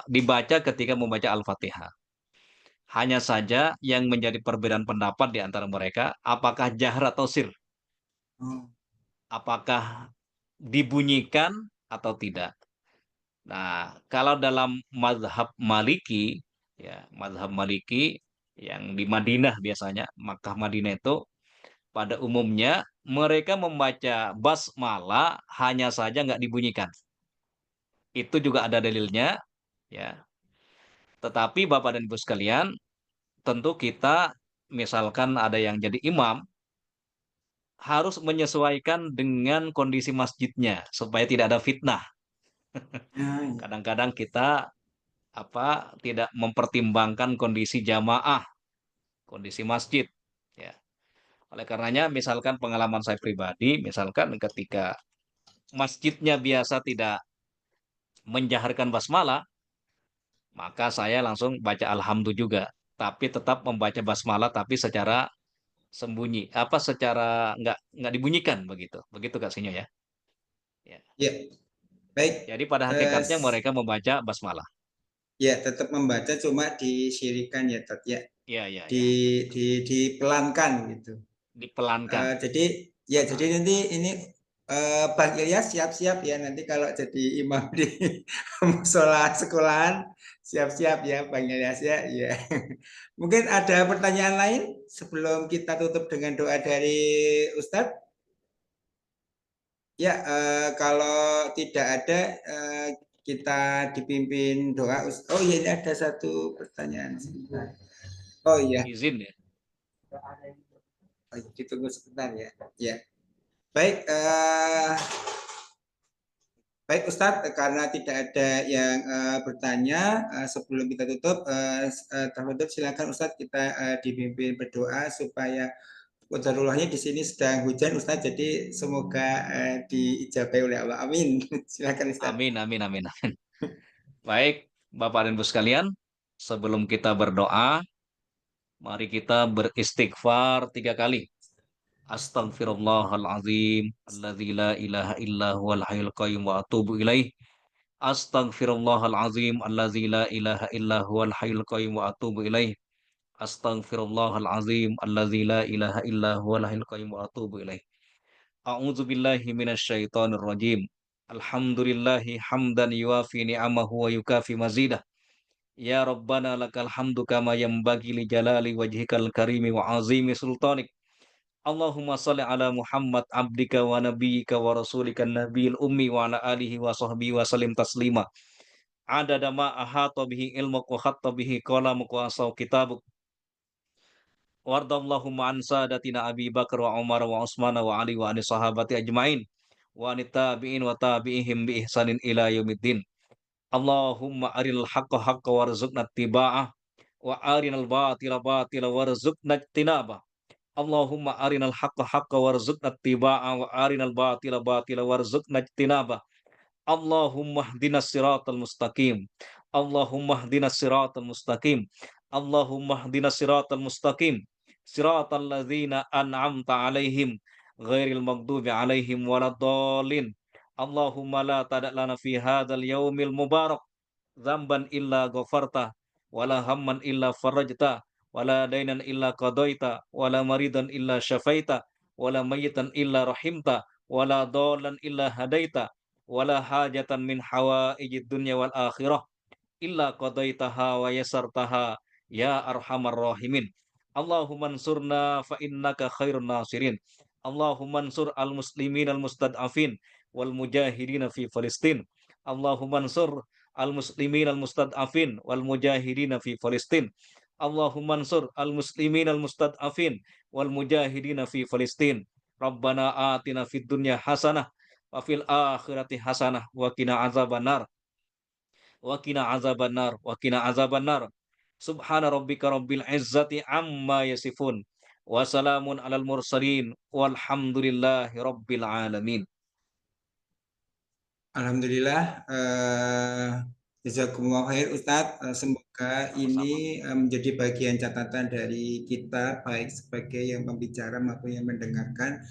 dibaca ketika membaca Al-Fatihah. Hanya saja yang menjadi perbedaan pendapat di antara mereka, apakah jahar atau sir? Oh, Apakah dibunyikan atau tidak? Nah, kalau dalam mazhab Maliki, ya, mazhab Maliki yang di Madinah biasanya, Makkah Madinah itu pada umumnya mereka membaca basmalah hanya saja nggak dibunyikan. Itu juga ada dalilnya, ya. Tetapi Bapak dan Ibu sekalian, tentu kita misalkan ada yang jadi imam harus menyesuaikan dengan kondisi masjidnya supaya tidak ada fitnah. ya, ya. Kadang-kadang kita tidak mempertimbangkan kondisi jamaah, kondisi masjid, ya. Oleh karenanya misalkan pengalaman saya pribadi, misalkan ketika masjidnya biasa tidak menjaharkan basmalah, maka saya langsung baca alhamdulillah juga, tapi tetap membaca basmalah tapi secara sembunyi, secara nggak dibunyikan begitu, begitu Kak Sinyo ya. Ya. Ya, baik. Jadi pada Eh, hakikatnya mereka membaca basmalah. ya, tetap membaca cuma disirikan ya, Tat, ya. Ya, ya, Di, ya, betul. dipelankan gitu. Dipelankan. Jadi ya, jadi nanti ini Bang Ilyas siap-siap ya nanti kalau jadi imam di musola sekolahan, siap-siap ya Bang Ilyas ya. Ya. Mungkin ada pertanyaan lain sebelum kita tutup dengan doa dari Ustadz. Ya, kalau tidak ada, kita dipimpin doa. Oh iya, ini ada satu pertanyaan sebentar. Oh iya, Izin ya. oh, ditunggu sebentar ya. Ya, baik. Baik Ustadz, karena tidak ada yang bertanya, sebelum kita tutup, tertutup silakan Ustadz kita dipimpin berdoa supaya Qadarullahnya di sini sedang hujan Ustadz, jadi semoga diijabai oleh Allah. Amin. Silakan Ustadz. Amin, amin, amin, amin. Baik, Bapak dan Ibu sekalian, sebelum kita berdoa, mari kita beristighfar 3 kali. Astaghfirullahalazim, alladzi la ilaha illa huwal hayyul qayyum wa atubu ilaih. Astaghfirullahalazim, alladzi la ilaha illa huwal hayyul qayyum wa atubu ilaih. Astaghfirullahalazim, alladzi la ilaha illa huwal hayyul qayyum wa atubu ilaih. A'udzu billahi minasyaitonir rajim. Alhamdulillahi hamdan yuafi ni'amahu wa yukafi mazidah. Ya Rabbana lakal hamdu kama yanbaghi li jalali wajhikal karimi wa azimi sultanik. Allahumma salli ala Muhammad abdika wa nabiyyika wa rasulika nabiyil ummi wa ala alihi wa sahbihi wa salim taslima. Adada ma ahata bihi ilmuk wa khatta bihi qalamuk wa asaw kitabuk. Wardallahumma an sadatina Abi Bakar wa Umar wa Utsman wa Ali wa ani sahabati ajmain wa anit tabi'in wa tabi'ihim bi ihsanin ila yaumiddin. Allahumma arinal haqqa haqqa warzuqna ittiba'ah wa arinal batila batila warzuqna ijtinabah. Allahumma arinal haqqa haqqa warzuqna ittiba'ah wa arinal batila batila warzuqna ijtinabah. Allahumma hdinas siratal mustaqim. Allahumma hdinas siratal mustaqim. Allahumma hdinas siratal mustaqim. Siratal ladzina an'amta alaihim ghairil maghdubi alaihim waladdallin. Allahumma la tada' lana fi hadzal yaumil mubarak dzamban illa ghafarta wala hamman illa farajta wala dainan illa qadaita wala maridan illa syafaita wala mayyitan illa rahimta wala dhallan illa hadaita wala hajatan min hawaijid dunya wal akhirah illa qadaitaha wa yasartaha ya arhamar rahimin. Allahumma ansurna fa innaka khairun nasirin. Allahumma ansur al muslimin al mustad'afin wal mujahidin fi Palestin. Allahumma ansur al muslimin al mustad'afin wal mujahidin fi Palestin. Allahumma ansur al muslimin al mustad'afin wal mujahidin fi Palestin. Rabbana atina fid dunya hasanah wa fil akhirati hasanah wa qina azabannar wa qina azabannar wa qina azabannar. Subhana rabbika rabbil izzati amma yasifun wa salamun alal mursalin walhamdulillahi rabbil alamin. Alhamdulillah, jazakumullah khair Ustadz. Semoga ini Sama-sama. menjadi bagian catatan dari kita, baik sebagai yang pembicara maupun yang mendengarkan,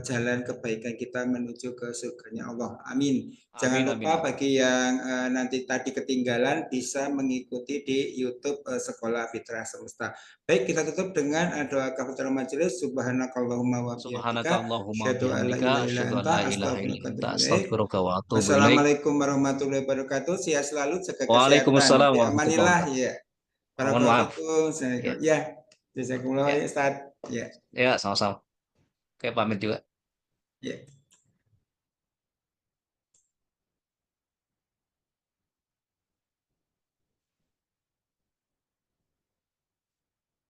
jalan kebaikan kita menuju ke surganya Allah. Amin. Jangan Amin, amin, lupa amin. bagi yang nanti tadi ketinggalan bisa mengikuti di YouTube Sekolah Fitrah Semesta. Baik, kita tutup dengan doa kafaratul majelis. Subhanakallahumma wa Subhanaka bihamdika, Allahumma asyhadu an la bihamdika ilaha illa asyhadu an anta, la ilaha illa astaghfiruka wa anta atubu ilaik. astaghfiruka wa atubu ilaik. Wassalamualaikum warahmatullahi wabarakatuh. Sehat selalu, jaga kesehatan. Waalaikumsalam Fi warahmatullahi amanillah wabarakatuh. ya. Mohon maaf. Barakallahu Ya, fikum. Ya, jazakumullah ya, ya Ustaz. Ya, ya, sama-sama. Oke, pamit juga. ya.